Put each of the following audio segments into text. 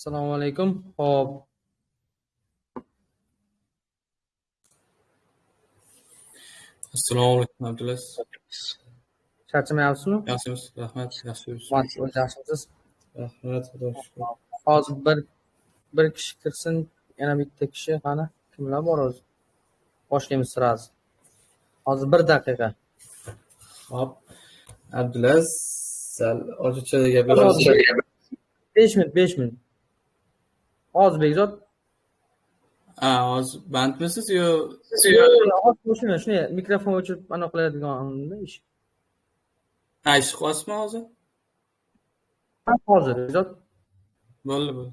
Assalomu alaykum. Hop, Assalomu alaykum Abdulaziz. charchamayapsizmi? Yaxshimisiz? Rahmat, yaxshi yuribsiz. O'zingiz yaxshimisiz? Rahmat, Xudoga shukr. Hozir bir kishi kirsin, yana bitta kishi. Qani, kimlar bor o'zi? Boshlaymiz sirasi. Hozir 1 daqiqa. Hop, Abdulaziz, sal ochiqcha gapirasiz. 5 minut, 5 minut. Hozir Bekzod. Hozir bandmisiz yo? Hozir shuni mikrofon o'chirib anaqa qiladigan ish. Ish qilasizmi hozir? Hozir Bekzod. Bo'ldi.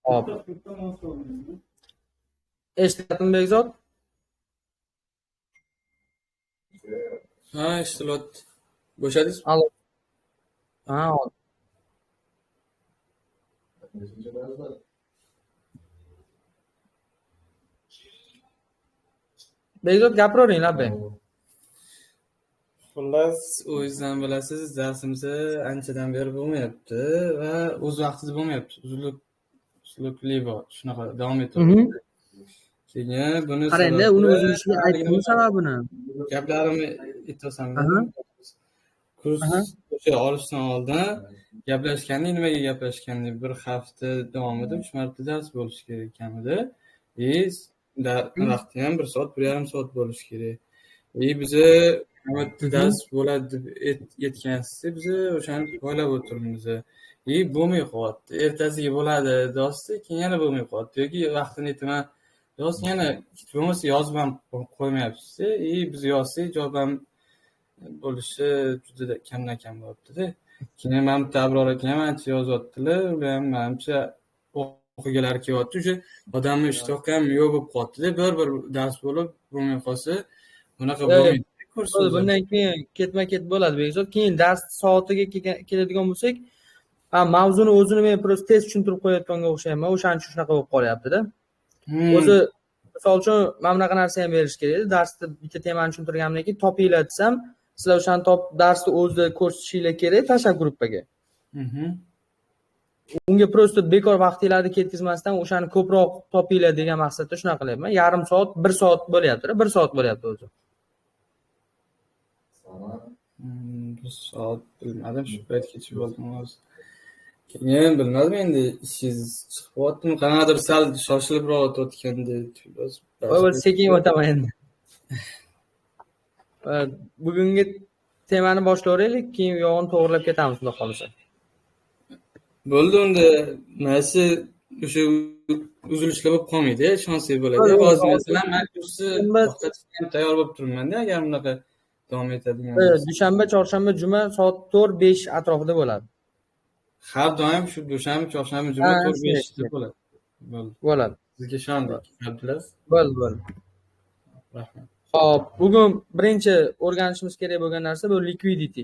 Hop. Eshityaptimi Bekzod? Ha, ishtilyapti. Bo'shadingizmi? Alo. Ha, hop. Bekzod gapiravering labbe. Xullas, o'zingizdan bilasiz, darsimizni anchadan beri bo'lmayapti va o'z vaqtida bo'lmayapti. Uzilib bor. Shunaqa davom etaveradi. Keyin buni Qarangda, uni sababi uzilishiga aytdim sababini. gaplarimni aytasan. Aha. Kurs Aha. o'sha olishdan oldin gaplashgandik, nimaga gaplashgandik? Bir hafta davomida 3 marta dars bo'lishi kerak ekanida. Vaqti ham 1 soat, 1,5 soat bo'lishi kerak. Biza navbatda dars bo'ladi deb aytgansizda, biza o'shani poylab o'tiribmiz. Bo'lmay qolyapti. Ertasiga bo'ladi deyapsiz, keyin yana bo'lmay qolyapti. Yoki vaqtini aytaman, deyapsiz, yana bo'lmasa yozib ham qo'ymayapsiz. Biz yozsak javob ham bo'lishi juda kamdan kam bo'lyapti-da. Keyin mana bitta Abror aka ham ancha yozyaptilar, ular ham manimcha o'qiganlari kelyapti. O'sha odamni ishtiyoqi ham yo'q bo'lib qolyapti-da. Bir dars bo'lib bo'lmay qolsa, bunaqa bo'lmaydi. Bundan keyin ketma-ket bo'ladi Bekzod. Keyin dars soatiga keladigan bo'lsak, mavzuni o'zini men просто tez tushuntirib qo'yayotganga o'xshayman. O'shaning uchun shunaqa bo'lib qolyapti-da. O'zi misol uchun mana bunaqa narsa ham berish kerak edi. Darsda bitta temani tushuntirganimdan keyin topinglar desam, sizlar o'shani darsni o'zida ko'rsatishingiz kerak tashab gruppaga. Unga просто bekor vaqtinglarni ketkazmasdan o'shani ko'proq topinglar degan maqsadda shunaqa qilyapman. Yarim soat, 1 soat bo'lyapti-da, 1 soat bo'lyapti o'zi. 1 soat bilmadim, shu paytgacha bo'ldim hozir. Keyin bilmadim endi ishingiz chiqib qo'yaptimi, qanaqadir sal shoshilibroq o'tayotgandek. Voy, sekin o'taman endi. Bugungi temani boshlayveraylik, keyin u yog'ini to'g'rilab ketamiz xudo xolisa. Bo'ldi unda, mana o'sha uzilishlar bo'lib qolmaydi, ishonsangiz bo'ladi. Hozir masalan men kursni to'xtatishga ham tayyor bo'lib turibman-da, agar bunaqa davom etadigan bo'lsa. Dushanba, chorshanba, juma soat 4-5 atrofida bo'ladi. Har doim shu dushanba, chorshanba, juma 4-5 da bo'ladi. Bo'ladi. Sizga ishondik, Abdulaziz. Bo'ldi. Rahmat. Xo'p, bugun birinchi o'rganishimiz kerak bo'lgan narsa bu liquidity.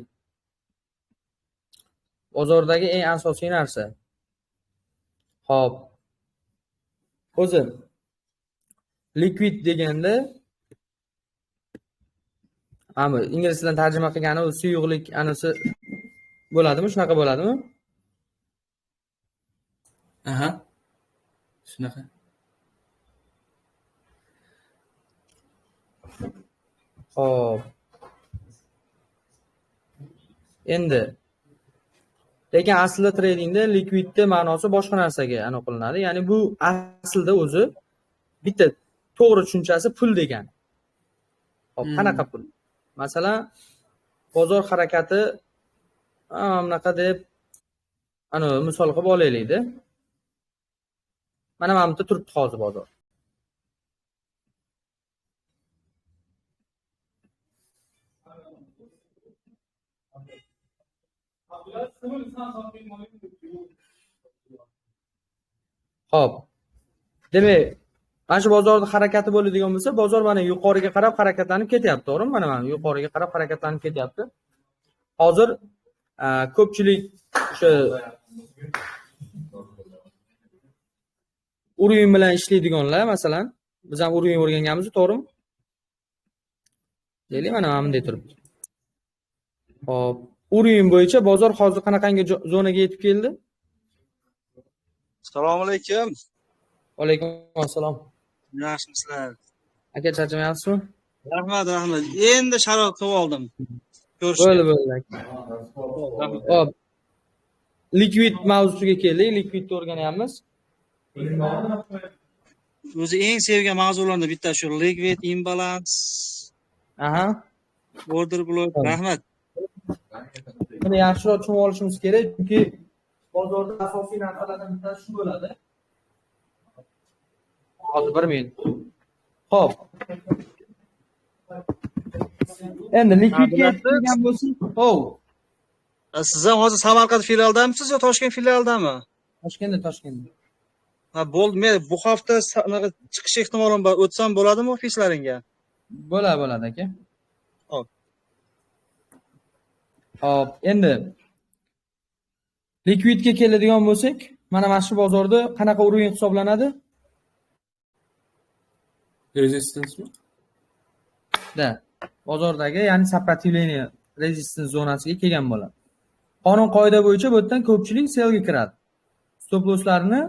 Bozordagi eng asosiy narsa. Xo'p. O'zi liquid deganda ingliz tilidan tarjima qilgani u suyuqlik anisi bo'ladimi? Shunaqa bo'ladimi? Aha. Shunaqa. Xo'p. Endi lekin aslida tradingda liquidni ma'nosi boshqa narsaga qilinadi. Ya'ni bu aslida o'zi bitta to'g'ri tushunchasi pul degani. Xo'p, qanaqa pul? Masalan, bozor harakati bunaqa deb misol qilib olaylik-da. Mana bu yerda turibdi hozir bozor. Xo'p. Demak, mana shu bozorning harakati bo'ladigan bo'lsa, bozor mana yuqoriga qarab harakatlanib ketyapti, to'g'rimi? Mana yuqoriga qarab harakatlanib ketyapti. Hozir ko'pchilik o'sha uring bilan ishlaydiganlar, masalan, biz ham uring o'rganganmiz, to'g'rimi? Deylik, mana bunday turibdi. Xo'p, uring bo'yicha bozor hozir qanaqangi zonaga yetib keldi? Assalomu alaykum. Va alaykum assalom. Yaxshimisizlar? Aka, charchamayapsizmi? Rahmat. Endi sharoit qilib oldim. Bo'ldi. Xo'p. Liquid mavzusiga keldik. Liquidni o'rganyapmiz. O'zi eng sevgan mavzulardan bitta shu liquid imbalance. Aha. Order block. Rahmat. Buni yaxshiroq tushunib olishimiz kerak, chunki bozorda asosiy narsalardan bittasi shu bo'ladi. Hozir 1 minut. Xo'p. Endi liquidga kelgan bo'lsak, Siz ham hozir Samarqand filialdamisiz yo Toshkent filialdami? Toshkentda. Ha, bo'ldi. Men bu hafta anaqa chiqish ehtimolim bor. O'tsam bo'ladimi ofislaringga? Bo'ladi aka. Hop. Hop, endi likvidga keladigan bo'lsak, mana shu bozorda qanaqa o'rin hisoblanadi? Resistance mi? Da, bozordagi, ya'ni сопротивление resistance zonasiga kelgan bo'ladi. Qonun qoida bo'yicha bu yerdan ko'pchilik sellga kiradi. Stop losslarni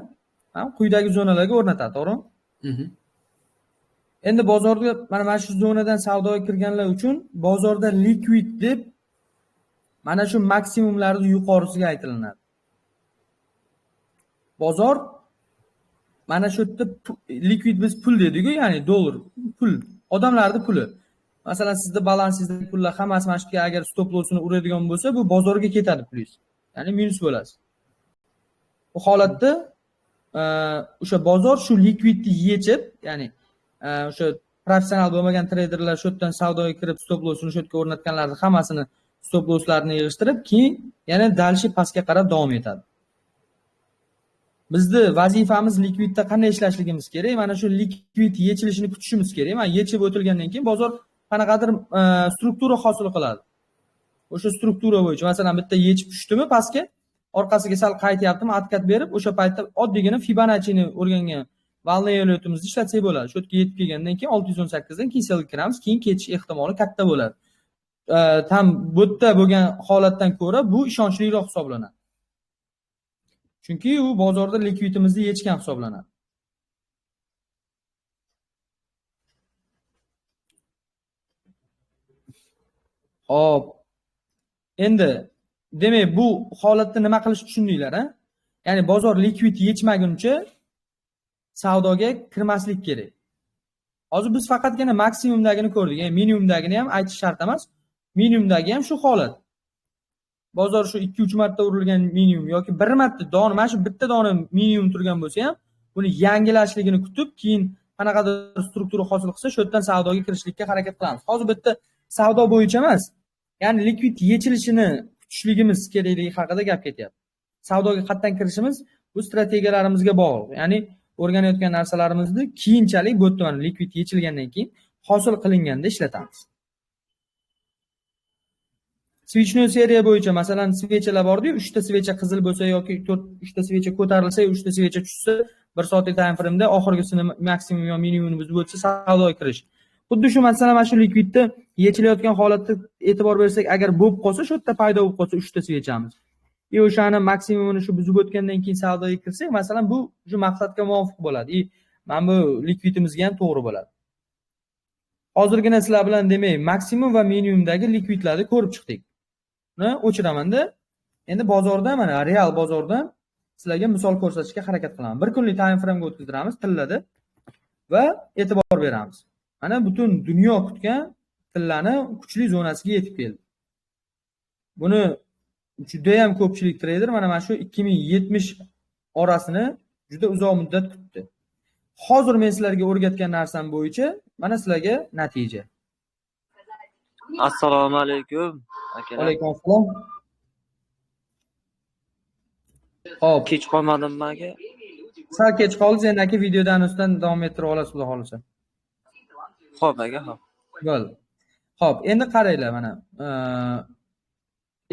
ham quyidagi zonalarga o'rnatadi, to'g'rimi? Endi bozorga mana shu zonadan savdoga kirganlar uchun bozorda likvid deb mana shu maksimumlarning yuqorisiga aytilinadi. Bozor mana shu yerda likvid biz pul dedik-ku, ya'ni dollar, pul, odamlarning puli. Masalan, sizda balansingizdagi pullar hammasi mana shu yerga agar stop lossini uradigan bo'lsa, bu bozorga ketadi pulingiz. Ya'ni minus bo'lasiz. Bu holatda o'sha bozor shu likvidni yechib, ya'ni o'sha professional bo'lmagan treyderlar shu yerdan savdoga kirib stop lossini shu yerga o'rnatganlarning hammasini stop losslarini yig'ishtirib, keyin yana dalshi pastga qarab davom etadi. Bizni vazifamiz likvidda qanday ishlashligimiz kerak? Mana shu likvid yechilishini kutishimiz kerak. Mana yechib o'tilgandan keyin bozor qanaqadir struktura hosil qiladi. O'sha struktura bo'yicha masalan bitta yechib tushdimi pastga, orqasiga sal qaytyaptimi, atkat berib, o'sha paytda oddiygina Fibonacci'ni o'rgangan valniy eliyotimizni ishlatsak bo'ladi. Shu yerga yetib kelgandan keyin 618 dan keyin sellga kiramiz, keyin ketish ehtimoli katta bo'ladi. Tam bu yerda bo'lgan holatdan ko'ra bu ishonchliroq hisoblanadi. Chunki u bozorda likvidimizni yechgan hisoblanadi. Hop. Endi demak bu holatda nima qilish tushundinglar, ha? Ya'ni bozor likvid yechmaguncha savdoga kirmaslik kerak. Hozir biz faqatgina maksimumdagini ko'rdik. Ya'ni minimumdagini ham aytish shart emas. Minimumdagi ham shu holat. Bozor shu 2-3 marta urilgan minimum yoki 1 marta dona, mana shu bitta dona minimum turgan bo'lsa ham, buni yangilashligini kutib, keyin qanaqadir struktura hosil qilsa, shu yerdan savdoga kirishlikka harakat qilamiz. Hozir bitta savdo bo'yicha emas, ya'ni likvid yechilishini kutishligimiz kerakligi haqida gap ketyapti. Savdoga qatdan kirishimiz bu strategiyalarimizga bog'liq. Ya'ni o'rganayotgan narsalarimizni keyinchalik bu yerdan likvid yechilgandan keyin hosil qilinganda ishlatamiz. Switchning seriya bo'yicha masalan svechalar bor-ku, 3 ta svecha qizil bo'lsa yoki 3 ta svecha ko'tarilsa, 3 ta svecha tushsa, 1 soatlik time frame'da oxirgisini maksimum yo minimumni buzib o'tsa savdoga kirish. Xuddi shu masalan mana shu likvidda yechilayotgan holatda e'tibor bersak, agar bo'lib qolsa, shu yerda paydo bo'lib qolsa 3 ta svechamiz. O'shani maksimumini shu buzib o'tgandan keyin savdoga kirsak, masalan bu shu maqsadga muvofiq bo'ladi. Mana bu likvidimizga ham to'g'ri bo'ladi. Hozirgina sizlar bilan demak, maksimum va minimumdagi likvidlarni ko'rib chiqdik. Buni o'chiramanda, endi bozorda mana real bozordan sizlarga misol ko'rsatishga harakat qilaman. Bir kunlik time frame ga o'tkazdiramiz tillada va e'tibor beramiz. Mana butun dunyo kutgan tillani kuchli zonasiga yetib keldi. Buni juda ham ko'pchilik trader mana shu 2070 orasini juda uzoq muddat kutdi. Hozir men sizlarga o'rgatgan narsam bo'yicha mana sizlarga natija. Assalomu alaykum akalar. Alaykum assalom. Hop, Kech qolmadimmi aka? sal kech qoldingiz, endi aka videodan ustidan davom ettirib olasiz xudo xolisa. Xo'p aka, xo'p. Bo'ldi. Hop, endi qaranglar mana.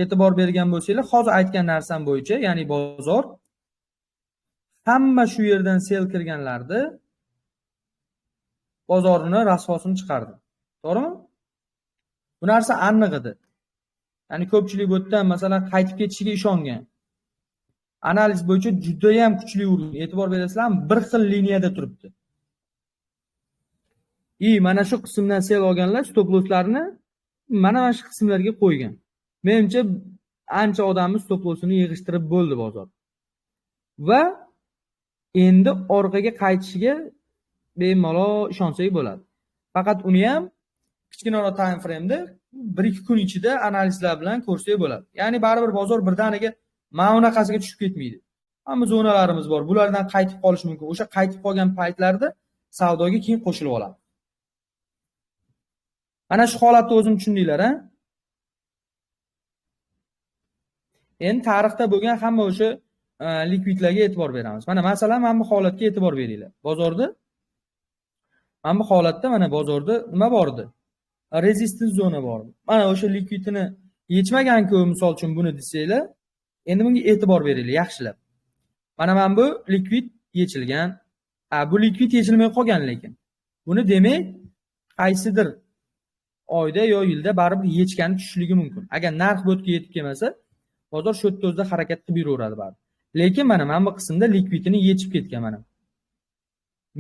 E'tibor bergan bo'lsanglar, hozir aytgan narsam bo'yicha, ya'ni bozor hamma shu yerdan sell kirganlarni bozorni rasvosini chiqardi. To'g'rimi? Bu narsa aniq edi. Ya'ni ko'pchilik bu yerdan masalan qaytib ketishiga ishongan. Analiz bo'yicha juda ham kuchli o'rin. E'tibor berasizlarmi? Bir xil liniyada turibdi. Mana shu qismdan sell olganlar stop losslarini mana shu qismlarga qo'ygan. Menimcha ancha odamni stop lossini yig'ishtirib bo'ldi bozor. Va endi orqaga qaytishiga bemalol ishonsak bo'ladi. Faqat uni ham kichkinaroq time frame'da 1-2 kun ichida analizlar bilan ko'rsak bo'ladi. Ya'ni baribir bozor birdaniga mana bunaqasiga tushib ketmaydi. Hamma zonalarimiz bor. Bulardan qaytib qolish mumkin. O'sha qaytib qolgan paytlarda savdoga keyin qo'shilib oladi. Mana shu holatni o'zim tushundinglar, ha? Endi tarixda bo'lgan hamma o'sha likvidlarga e'tibor beramiz. Mana masalan, mana bu holatga e'tibor beringlar. Bozorda mana bu holatda mana bozorda nima bor edi? Resistance zona bor. Mana o'sha likvidini yechmagan-ku, misol uchun buni desanglar, endi bunga e'tibor beringlar yaxshilab. Mana bu likvid yechilgan. Bu likvid yechilmay qolgan lekin. Buni demak, qaysidir oyda yo yilda baribir yechgani tushishligi mumkin. Agar narx bu yerga yetib kelmasa, bozor shu yerda o'zida harakat qilib yuraveradi baribir. Lekin mana bu qismda likvidini yechib ketgan mana.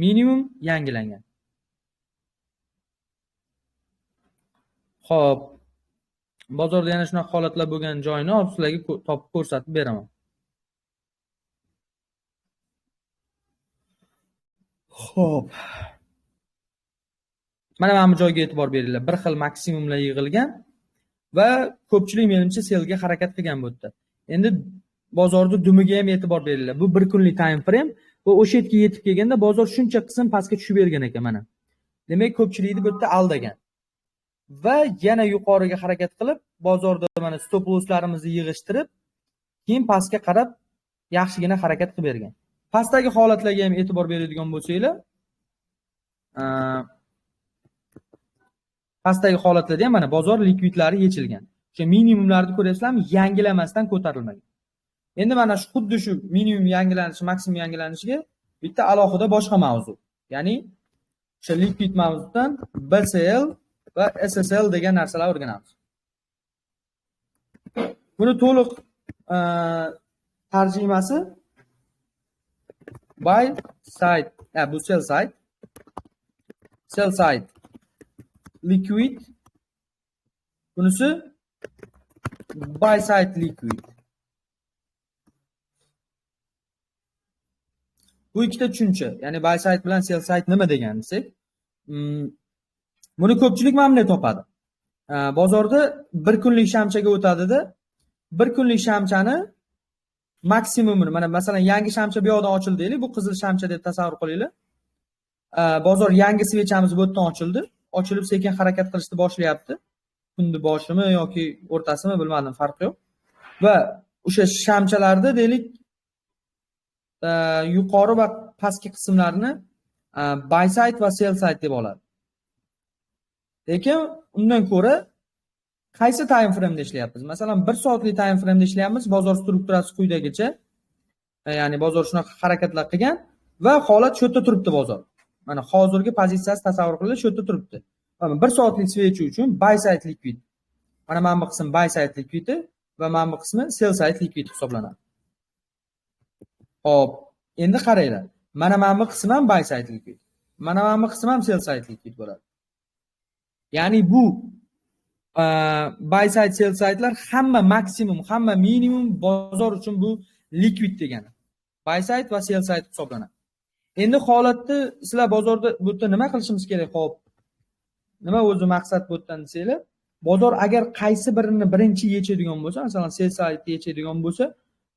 Minimum yangilangan. Xo'p. Bozorda yana shunaqa holatlar bo'lgan joyini olib sizlarga topib ko'rsatib beraman. Xo'p. Mana bu joyga e'tibor beringlar. Bir xil maksimumlar yig'ilgan va ko'pchilik menimcha selga harakat qilgan bu yerda. Endi bozorda dumiga ham e'tibor beringlar. Bu bir kunlik time frame va o'sha yerga yetib kelganda bozor shuncha qism pastga tushib bergan ekan mana. Demak, ko'pchilikni bu yerda aldagan. Va yana yuqoriga harakat qilib, bozorda mana stop losslarimizni yig'ishtirib, keyin pastga qarab yaxshigina harakat qilib bergan. Pastdagi holatlarga ham e'tibor beradigan bo'lsanglar, pastdagi holatlarda ham mana bozor likvidlari yechilgan. O'sha minimumlarni ko'ryapsizlarmi? Yangilamasdan ko'tarilmagan. Endi mana shu xuddi shu minimum yangilanishi, maksimum yangilanishiga bitta alohida boshqa mavzu. Ya'ni o'sha likvid mavzudan BCL va SSL degan narsalar o'rganamiz. Buni to'liq tarjimasi buy side, bu sell side liquid, bunisi buy side liquid. Bu ikkita tushuncha, ya'ni buy side bilan sell side nima degan desak, buni ko'pchilik mana bunday topadi. Bozorda bir kunlik shamchaga o'tadida, bir kunlik shamchani maksimumini, mana masalan yangi shamcha bu yoqdan ochildi deylik, bu qizil shamcha deb tasavvur qilinglar. Bozor yangi svechamiz bu yerdan ochildi, ochilib sekin harakat qilishni boshlayapti. Kunni boshimi yoki o'rtasimi bilmadim, farqi yo'q. Va o'sha shamchalarda deylik yuqori va pastki qismlarini buy side va sell side deb oladi. Lekin undan ko'ra qaysi time frame da ishlayapmiz? Masalan, 1 soatlik time frame da ishlayapmiz. Bozor strukturasi quyidagicha. Ya'ni bozor shunaqa harakatlar qilgan va holat shu yerda turibdi bozor. Mana hozirgi pozitsiyasi tasavvur qiling, shu yerda turibdi. Mana 1 soatlik switch uchun buy side liquid. Mana bu qism buy side liquid va mana bu qismi sell side liquid hisoblanadi. Xo'p, endi qaranglar. Mana bu qism ham buy side liquid. Mana bu qism ham sell side liquid bo'ladi. Ya'ni bu buy side sell side'lar hamma maksimum, hamma minimum bozor uchun bu liquid degani. Buy side va sell side hisoblanadi. Endi holatni sizlar bozorda bu yerda nima qilishimiz kerak? Xo'p. Nima o'zi maqsad bu yerdan desanglar, bozor agar qaysi birini birinchi yechadigan bo'lsa, masalan sell side yechadigan bo'lsa,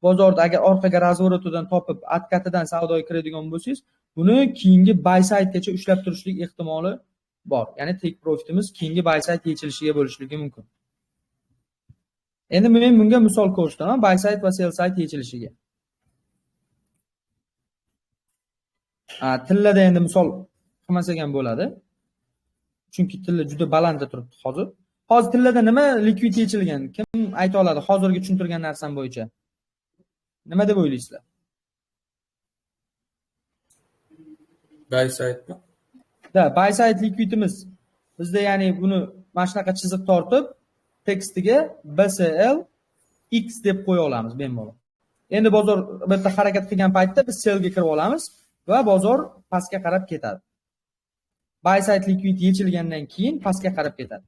bozorda agar orqaga razvorotidan topib, откатidan savdoga kiradigan bo'lsangiz, buni keyingi buy side gacha ushlab turishlik ehtimoli bor. Ya'ni take profitimiz keyingi buy side yechilishiga bo'lishligi mumkin. Endi men bunga misol ko'rsataman, buy side va sell side yechilishiga. Tillada endi misol qilmasak ham bo'ladi. Chunki tilla juda balandda turibdi hozir. Hozir tillada nima likvid yechilgan? Kim ayta oladi hozirgi tushuntirgan narsam bo'yicha? Nima deb o'ylaysizlar? Buy side. Buy side liquidimiz bizda, ya'ni buni mana shunaqa chiziq tortib tekstiga BCL X deb qo'ya olamiz bemalol. Endi bozor bu yerda harakat qilgan paytda biz sellga kirib olamiz va bozor pastga qarab ketadi. Buy side liquid yechilgandan keyin pastga qarab ketadi.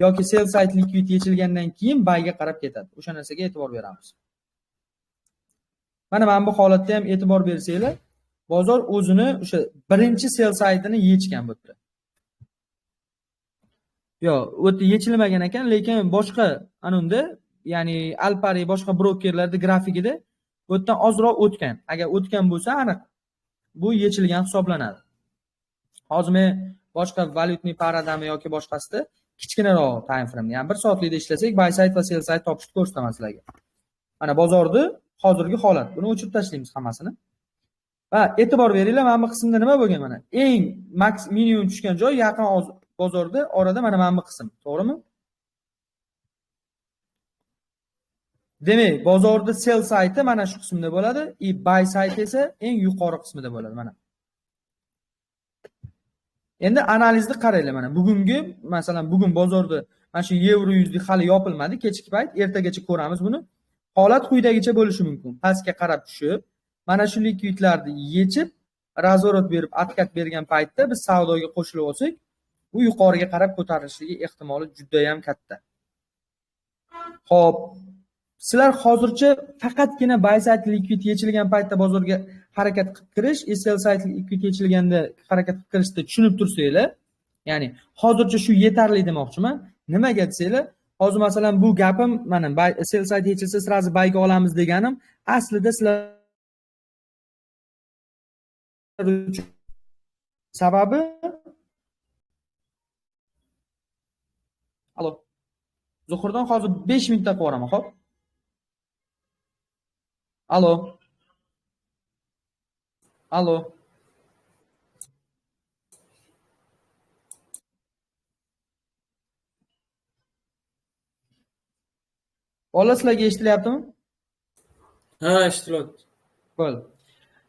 Yoki sell side liquid yechilgandan keyin buyga qarab ketadi. O'sha narsaga e'tibor beramiz. Mana bu holatda ham e'tibor bersanglar, bozor o'zini o'sha birinchi sell side'ini yechgan bu yerda. Yo'q, u yerda yechilmagan ekan, lekin boshqa anunda, ya'ni Alpari boshqa brokerlarda grafikida bu yerdan ozroq o'tgan. Agar o'tgan bo'lsa, aniq bu yechilgan hisoblanadi. Hozir men boshqa valyutniy paradami yoki boshqasida kichkinaroq time frame, ya'ni 1 soatlikda ishlasak, buy side va sell side topishni ko'rsataman sizlarga. Mana bozorni hozirgi holat. Buni o'chirib tashlaymiz hammasini. Va e'tibor beringlar, mana bu qismda nima bo'lgan mana? Eng max minimum tushgan joy yaqin bozorda orada mana bu qism, to'g'rimi? Demak, bozorda sell sayti mana shu qismda bo'ladi, buy sayti esa eng yuqori qismida bo'ladi mana. Endi analizni qaranglar mana. Bugungi, masalan, bugun bozorda mana shu yevro yuzlik hali yopilmadi, kechki payt, ertagacha ko'ramiz buni. Holat quyidagicha bo'lishi mumkin. Pastga qarab tushib, mana shu likvidlarni yechib, razvorot berib, atkat bergan paytda biz savdoga qo'shilib olsak, u yuqoriga qarab ko'tarilishligi ehtimoli juda ham katta. Xo'p, sizlar hozircha faqatgina buy side likvid yechilgan paytda bozorga harakat qilib kirish, sell side likvid yechilganda harakat qilib kirishda tushunib tursanglar, ya'ni hozircha shu yetarli demoqchiman. Nimaga desanglar, hozir masalan bu gapim mana sell side yechilsa sirazi buyga olamiz deganim, aslida sizlar sababi alo Zuhurdan hozir 5 minutda qilib yuboraman, xo'p? Alo. Alo. Bola, sizlarga eshitilyaptimi? Ha, eshitilyapti. Bo'ldi.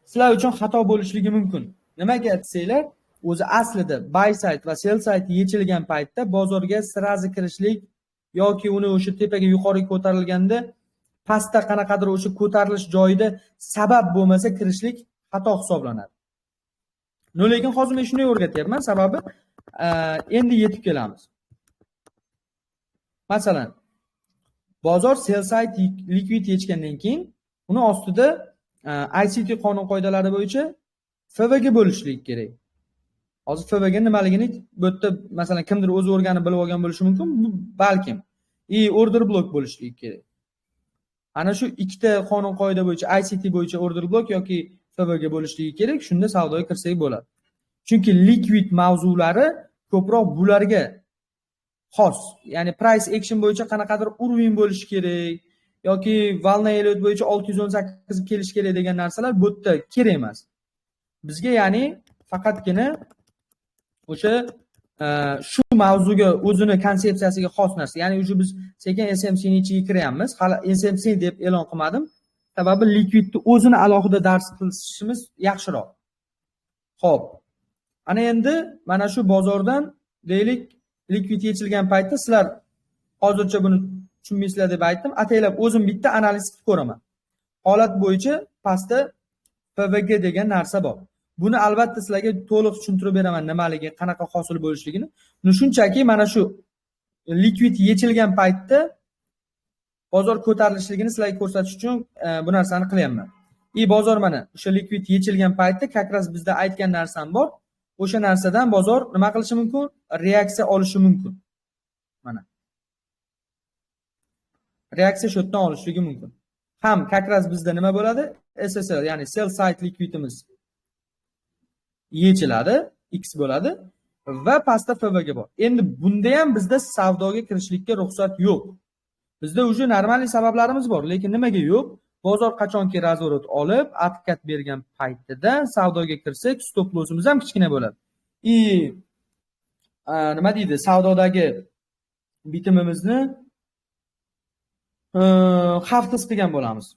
Sizlar uchun xato bo'lishligi mumkin. Nimaga desanglar, o'zi aslida buy side va sell side yechilgan paytda bozorga sirazi kirishlik yoki uni o'sha tepaga yuqoriga ko'tarilganda pastda qanaqadir o'sha ko'tarilish joyida sabab bo'lmasa kirishlik xato hisoblanadi. Lekin hozir men shunday o'rgatyapman, sababi endi yetib kelamiz. Masalan, bozor sell side likvid yechgandan keyin uni ostida ICT qonun qoidalari bo'yicha FVG bo'lishligi kerak. Hozir FVG nimaligini bu yerda masalan kimdir o'zi o'rganib bilib olgan bo'lishi mumkin, balkim. Order block bo'lishligi kerak. Ana shu ikkita qonun qoida bo'yicha ICT bo'yicha order block yoki FVG bo'lishligi kerak, shunda savdoga kirsak bo'ladi. Chunki liquid mavzulari ko'proq bularga xos. Ya'ni price action bo'yicha qanaqadir urvin bo'lishi kerak yoki valna elliot bo'yicha 618 kelish kerak degan narsalar bu yerda kerak emas. Bizga ya'ni faqatgina o'sha shu mavzuga o'zini konsepsiyasiga xos narsa. Ya'ni o'sha biz sekin SMC ni ichiga kiryapmiz. Hali SMC deb e'lon qilmadim. Sababi liquidni o'zini alohida dars qilishimiz yaxshiroq. Xo'p. Ana endi mana shu bozordan deylik liquid yechilgan paytda sizlar hozircha buni tushunmaysizlar deb aytdim. Ataylab o'zim bitta analiz qilib ko'raman. Holat bo'yicha pastda FVG degan narsa bor. Buni albatta sizlarga to'liq tushuntirib beraman nimaligi, qanaqa hosil bo'lishligini. Shunchaki mana shu liquid yechilgan paytda bozor ko'tarilishligini sizlarga ko'rsatish uchun bu narsani qilyapman. Bozor mana o'sha liquid yechilgan paytda kakras bizda aytgan narsam bor. O'sha narsadan bozor nima qilishi mumkin? Reaksiya olishi mumkin. Mana. Reaksiya shu yerdan olishligi mumkin. Ham kakras bizda nima bo'ladi? SSL, ya'ni sell side liquidimiz yechiladi, X bo'ladi va pastda FVG bor. Endi bunda ham bizda savdoga kirishlikka ruxsat yo'q. Bizda o'sha normal sabablarimiz bor, lekin nimaga yo'q? Bozor qachonki razvorot olib, atkat bergan paytida savdoga kirsak, stop lossimiz ham kichkina bo'ladi. Nima deydi? Savdodagi bitimimizni xavfsiz qilgan bo'lamiz.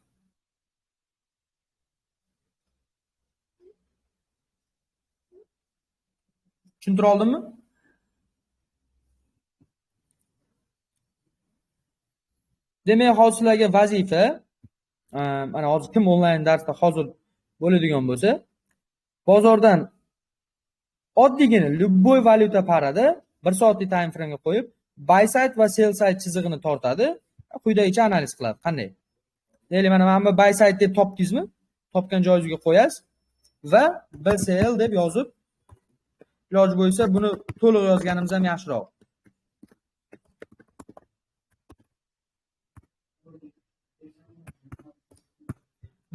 Tushuntira oldimmi? Demak, hozir sizlarga vazifa, mana hozir kim onlayn darsda hozir bo'ladigan bo'lsa, bozordan oddiygina любой valyuta parada 1 soatlik time frame ga qo'yib, buy side va sell side chizig'ini tortadi, quyidagicha analiz qiladi. Qanday? Deylik, mana bu buy side deb topdingizmi? Topgan joyingizga qo'yasiz va BSL deb yozib, iloji bo'lsa buni to'liq yozganimiz ham yaxshiroq.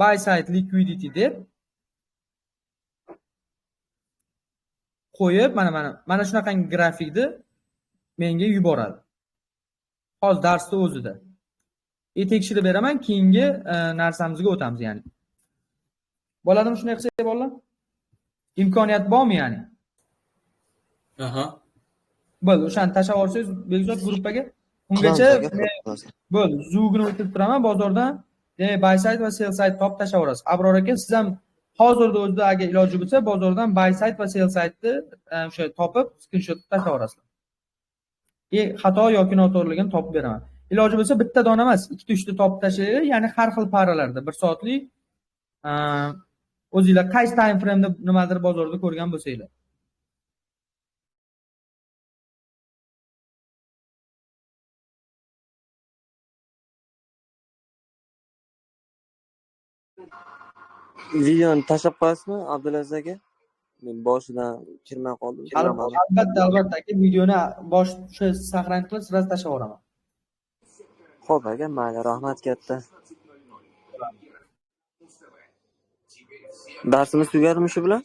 Buy side liquidity deb qo'yib, mana shunaqangi grafikni menga yuboradi. Hozir darsda o'zida. tekshirib beraman, keyingi narsamizga o'tamiz ya'ni. Bo'ladimi shunday qilsak bolalar? Imkoniyat bormi ya'ni? Aha. Bo'ldi, o'shani tashlab yuborsangiz Bekzod gruppaga. Ungacha bo'ldi, zugini o'tib turaman bozordan. Demak, buy side va sell side topib tashlab yuborasiz. Abror aka, siz ham hozirda o'zida agar iloji bo'lsa, bozordan buy side va sell side'ni o'sha topib, screenshot tashlab yuborasizlar. Xato yoki noto'g'riligini topib beraman. Iloji bo'lsa bitta dona emas, ikkita uchta topib tashlanglar, ya'ni har xil paralarda 1 soatlik o'zingizlar qaysi time frame'da nimadir bozorda ko'rgan bo'lsanglar. Videoni tashlab qo'yasizmi Abdulaziz aka? Men boshidan kirmay qoldim. Albatta aka, videoni bosh saqlanib qilib sirasi tashlab yuboraman. Xo'p aka, mayli, rahmat katta. Darsimiz tugadimi shu bilan?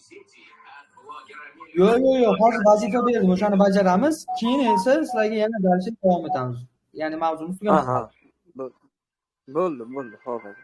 Yo'q, hozir vazifa berdim, o'shani bajaramiz. Keyin esa sizlarga yana darsga davom etamiz. Ya'ni mavzumiz tugamadi. Aha. Bo'ldi, xo'p aka.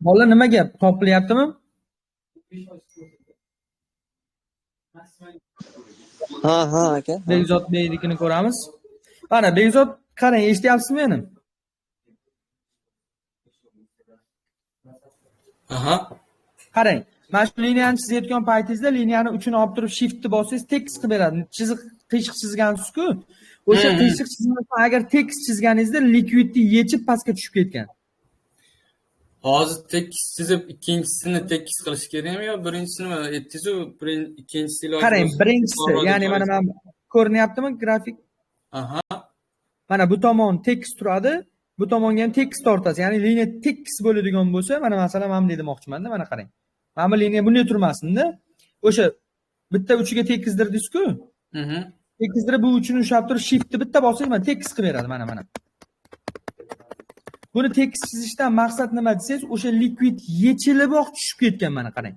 Bola nima gap? Topilyaptimi? Ha aka. Ha. Bekzod Beynikini ko'ramiz. Mana Bekzod, qarang, eshityapsizmi meni? Aha. Qarang, mana shu liniyani chizayotgan paytingizda liniyani uchini olib turib shiftni bossangiz tekst qilib beradi. Chiziq, qiyshiq chizgansiz-ku. O'sha qiyshiq chizmani agar tekst chizganingizda liquidni yechib pastga tushib ketgan. Hozir tekis chizib ikkinchisini tekis qilish kerakmi yo birinchisini aytdingiz-ku, ikkinchisi iloji Qarang, bo'lsa, birinchisi, to'g'ri ya'ni mana joyiz. ko'rinyaptimi grafik? Aha. Mana bu tomon tekis turadi, bu tomonga ham tekis tortasiz. Ya'ni liniya tekis bo'ladigan bo'lsa, mana masalan men bunday demoqchiman-da, mana qarang. Mana bu liniya bunday turmasin-da. O'sha bitta uchiga tekizdirdingiz-ku. Tekizdirib bu uchini ushlab turib shiftni bitta bossangiz mana tekis qilib beradi, mana. Buni tekis chizishdan maqsad nima desangiz, o'sha liquid yechiliboq tushib ketgan, mana qarang.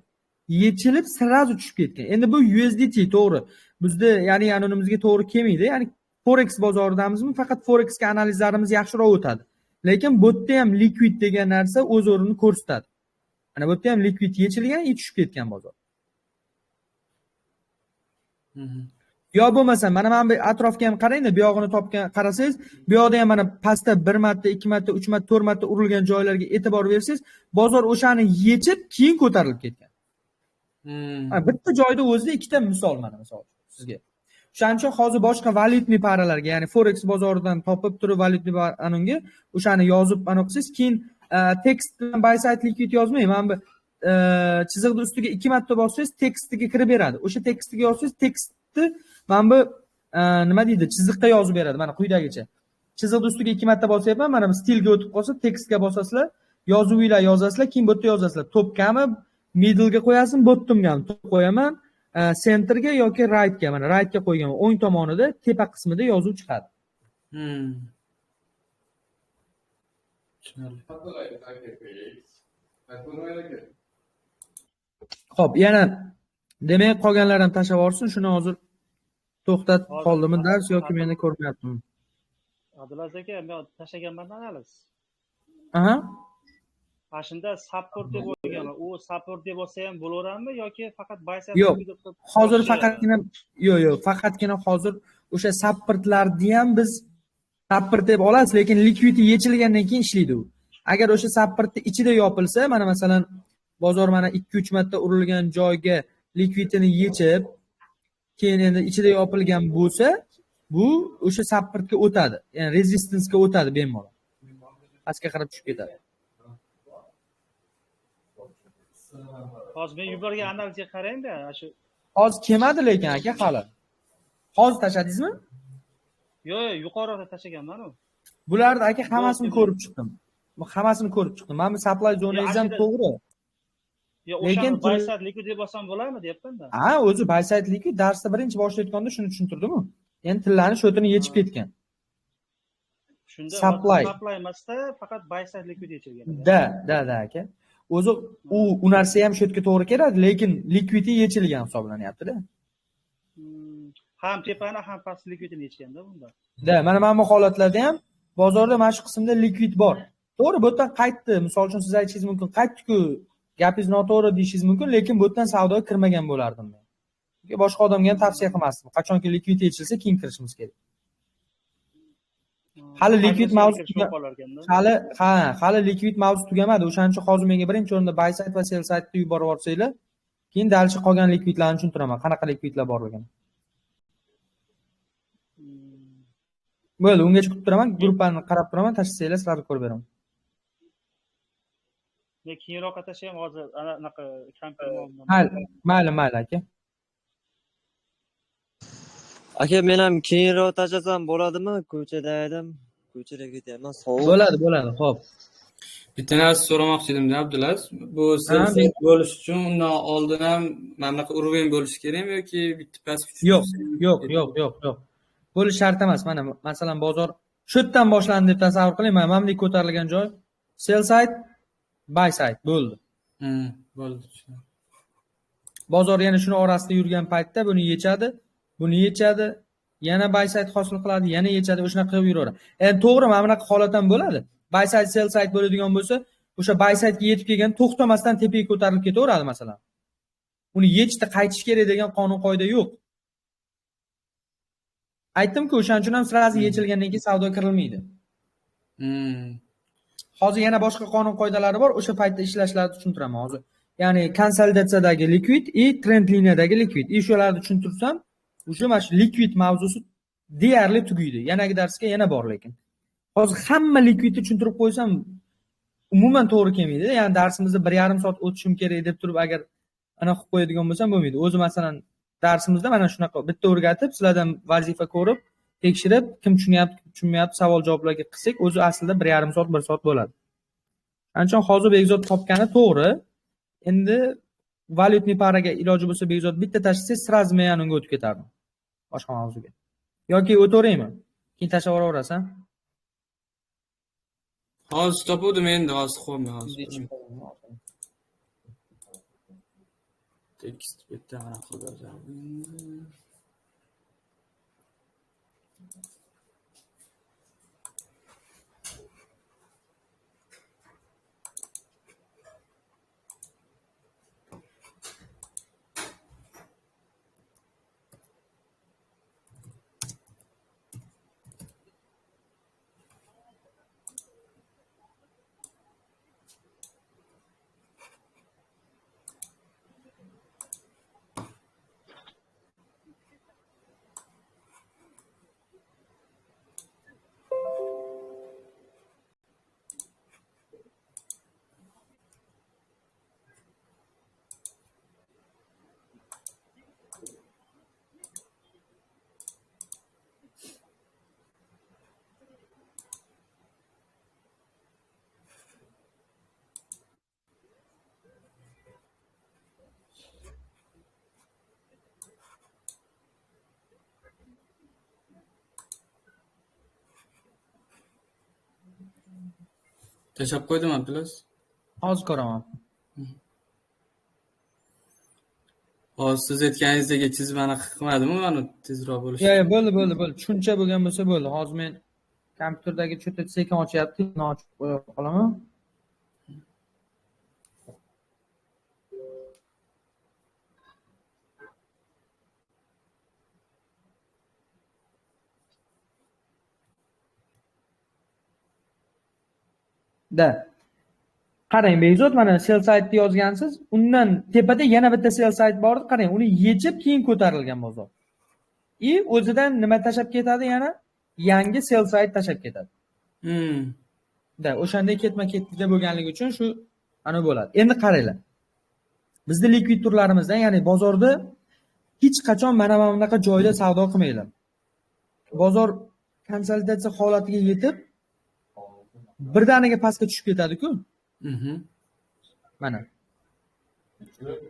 Yechilib sirazu tushib ketgan. Endi bu USDT to'g'ri. Bizda ya'ni anonimizga to'g'ri kelmaydi. Ya'ni Forex bozoridamizmi? Faqat Forexga analizlarimiz yaxshiroq o'tadi. Lekin bu yerda ham liquid degan narsa o'z o'rnini ko'rsatadi. Mana bu yerda ham liquid yechilgan, tushib ketgan bozor. Yo bo'lmasa, mana bu atrofga ham qarangda, bu yog'ini topgan qarasangiz, bu yoqda ham mana pastda 1 marta, 2 marta, 3 marta, 4 marta urilgan joylarga e'tibor bersangiz, bozor o'shani yechib keyin ko'tarilib ketgan. Bitta joyda o'zida ikkita misol mana misol sizga. O'shaning uchun hozir boshqa valyutniy paralarga, ya'ni Forex bozoridan topib turib valyutniy anonga o'shani yozib ana qilsangiz, keyin tekst bilan buy side liquid yozmay, mana bu chiziqni ustiga 2 marta bossangiz tekstiga kirib beradi. O'sha tekstiga yozsangiz tekstni mana bu nima deydi, chiziqqa yozib beradi. Mana quyidagicha. Chiziqni ustiga 2 marta bosyapman, mana bu stilga o'tib qolsa, tekstga bosasizlar, yozuvinglar yozasizlar, keyin bu yerda yozasizlar. Topgami, middle'ga qo'yasin, bottomgami qo'yaman, centerga yoki rightga, mana rightga qo'yganman. O'ng tomonida tepa qismida yozuv chiqadi. Xo'p, yana demak qolganlar ham tashlab yuborsin. Shuni hozir to'xtatib qoldimmi dars yoki meni ko'rmayaptimi? Abdulaziz aka, men tashlaganman analiz. Aha. Mana shunda support deb bo'lgan. U support deb bo'lsa ham bo'laveradimi yoki faqat biceps? Yo'q. Hozir faqatgina yo'q, faqatgina hozir o'sha supportlarni ham biz support deb olasiz, lekin liquidity yechilgandan keyin ishlaydi u. Agar o'sha supportni ichida yopilsa, mana masalan bozor mana 2-3 marta urilgan joyga liquiditini yechib, keyin endi ichida yopilgan bo'lsa, bu o'sha supportga o'tadi. Ya'ni rezistansga o'tadi bemalol. Pastga qarab tushib ketadi. Hozir men yuborgan analizga qarang-da, shu. Hozir kelmadi lekin aka hali. Hozir tashladingizmi? Yo'q, yuqoriroqda tashlaganman u. Bularni aka hammasini ko'rib chiqdim. Hammasini ko'rib chiqdim. Mana bu supply zonangiz ham to'g'ri. Lekin buy-side liquid deb olsam bo'ladimi deyapman-da. Ha, o'zi buy-side liquid darsda birinchi boshlayotganda shuni tushuntirdim-ku. Endi tillarni shotini yechib ketgan. Shunda supply emasda faqat buy-side liquid yechilgan. Da aka. O'zi u narsa ham shotga to'g'ri keladi, lekin liquidity yechilgan hisoblanyapti-da. Ham tepani ham past liquidini yechganda bunda. Mana bu holatlarda ham bozorda mana shu qismda liquid bor. To'g'ri, bu yerdan qaytdi. Misol uchun siz aytishingiz mumkin, qaytdi-ku, gapingiz noto'g'ri deyishingiz mumkin, lekin bu yerdan savdoga kirmagan bo'lardim men. Boshqa odamga ham tavsiya qilmasdim. Qachonki liquidity yechilsa, keyin kirishimiz kerak. Hali liquid mavzu hali liquid mavzu tugamadi. O'shaning uchun hozir menga birinchi o'rinda buy side va sell side'ni yuborib yuborsanglar, keyin dalchi qolgan liquidlarni tushuntiraman, qanaqa liquidlar borligini. Bo'ldi, ungacha kutib turaman, gruppani qarab turaman, tashlasanglar sizlarga ko'rib beraman. Men keyinroqqa tashlayman hozir anaqa kampaniya. Mayli aka. Aka, men ham keyinroq tashlasam bo'ladimi? Ko'chada edim. Ko'chaga ketyapman. Sovuq. Bo'ladi, xo'p. Bitta narsa so'ramoqchi edim-da, Abdulaziz. Bu sell bo'lish uchun undan oldin ham mana bunaqa urgan bo'lish kerakmi yoki bitta past kuch? Yo'q. Bo'lish shart emas. Mana masalan bozor Shu yerdan boshlandi deb tasavvur qiling. Mana mamlik ko'tarilgan joy sell side, buy side bo'ldi. Bo'ldi. Bozor yana shuni orasida yurgan paytda buni yechadi, yana buy side hosil qiladi, yana yechadi, o'shanaqa qilib yuraveradi. Endi to'g'ri, mana bunaqa holat ham bo'ladi. Buy side, sell side bo'ladigan bo'lsa, o'sha buy side'ga yetib kelgan to'xtamasdan tepaga ko'tarilib ketaveradi masalan. Uni yechdi, qaytish kerak degan qonun qoida yo'q. Aytdim-ku, o'shaning uchun ham sirasi yechilgandan keyin savdo kirilmaydi. Hozir yana boshqa qonun qoidalari bor, o'sha paytda ishlashlarini tushuntiraman hozir. Ya'ni konsolidatsiyadagi likvid trend liniyadagi likvid. Shularni tushuntirsam, o'sha mana shu likvid mavzusi deyarli tugaydi. Yanagi darsga yana bor lekin. Hozir hamma likvidni tushuntirib qo'ysam, umuman to'g'ri kelmaydi. Ya'ni darsimizda 1,5 soat o'tishim kerak deb turib agar ana qilib qo'yadigan bo'lsam bo'lmaydi. O'zi masalan darsimizda mana shunaqa bitta o'rgatib, sizlardan vazifa ko'rib, tekshirib, kim tushunyapti, kim tushunmayapti, savol-javoblarga qilsak, o'zi aslida 1,5 soat, 1 soat bo'ladi. Anchon hozir Bekzod topgani to'g'ri. Endi valyutniy paraga iloji bo'lsa Bekzod bitta tashlasangiz, sразу men unga o'tib ketardim. Boshqa mavzuga. Yoki o'taveraymi? Keyin tashlab yuborasan. Hozir topuvdim endi, hozir qo'yma hozir. Tekst bitta mana qildim. Tashlab qo'ydim Abdulaziz. Hozir ko'raman. Hozir siz aytganingizdek chizmani qilmadimi, mana tezroq bo'lishi. Yo'q, bo'ldi. Tushuncha bo'lgan bo'lsa bo'ldi. Hozir men kompyuterdagi cho'ta sekin ochyapti, ochib qo'ya qolaman. Qarang, Bekzod mana sell side yozgansiz, undan tepada yana bitta sell side bor. Qarang, uni yechib keyin ko'tarilgan bozor. O'zidan nima tashab ketadi yana? Yangi sell side tashab ketadi. O'shanday ketma-ketlikda bo'lganligi uchun shu ana bo'ladi. Endi qaranglar. Bizda likvid turlarimizdan, ya'ni bozorda hech qachon mana bunaqa joyda savdo qilmaylar. Bozor konsolidatsiya holatiga yetib birdaniga pastga tushib ketadi-ku. Mana.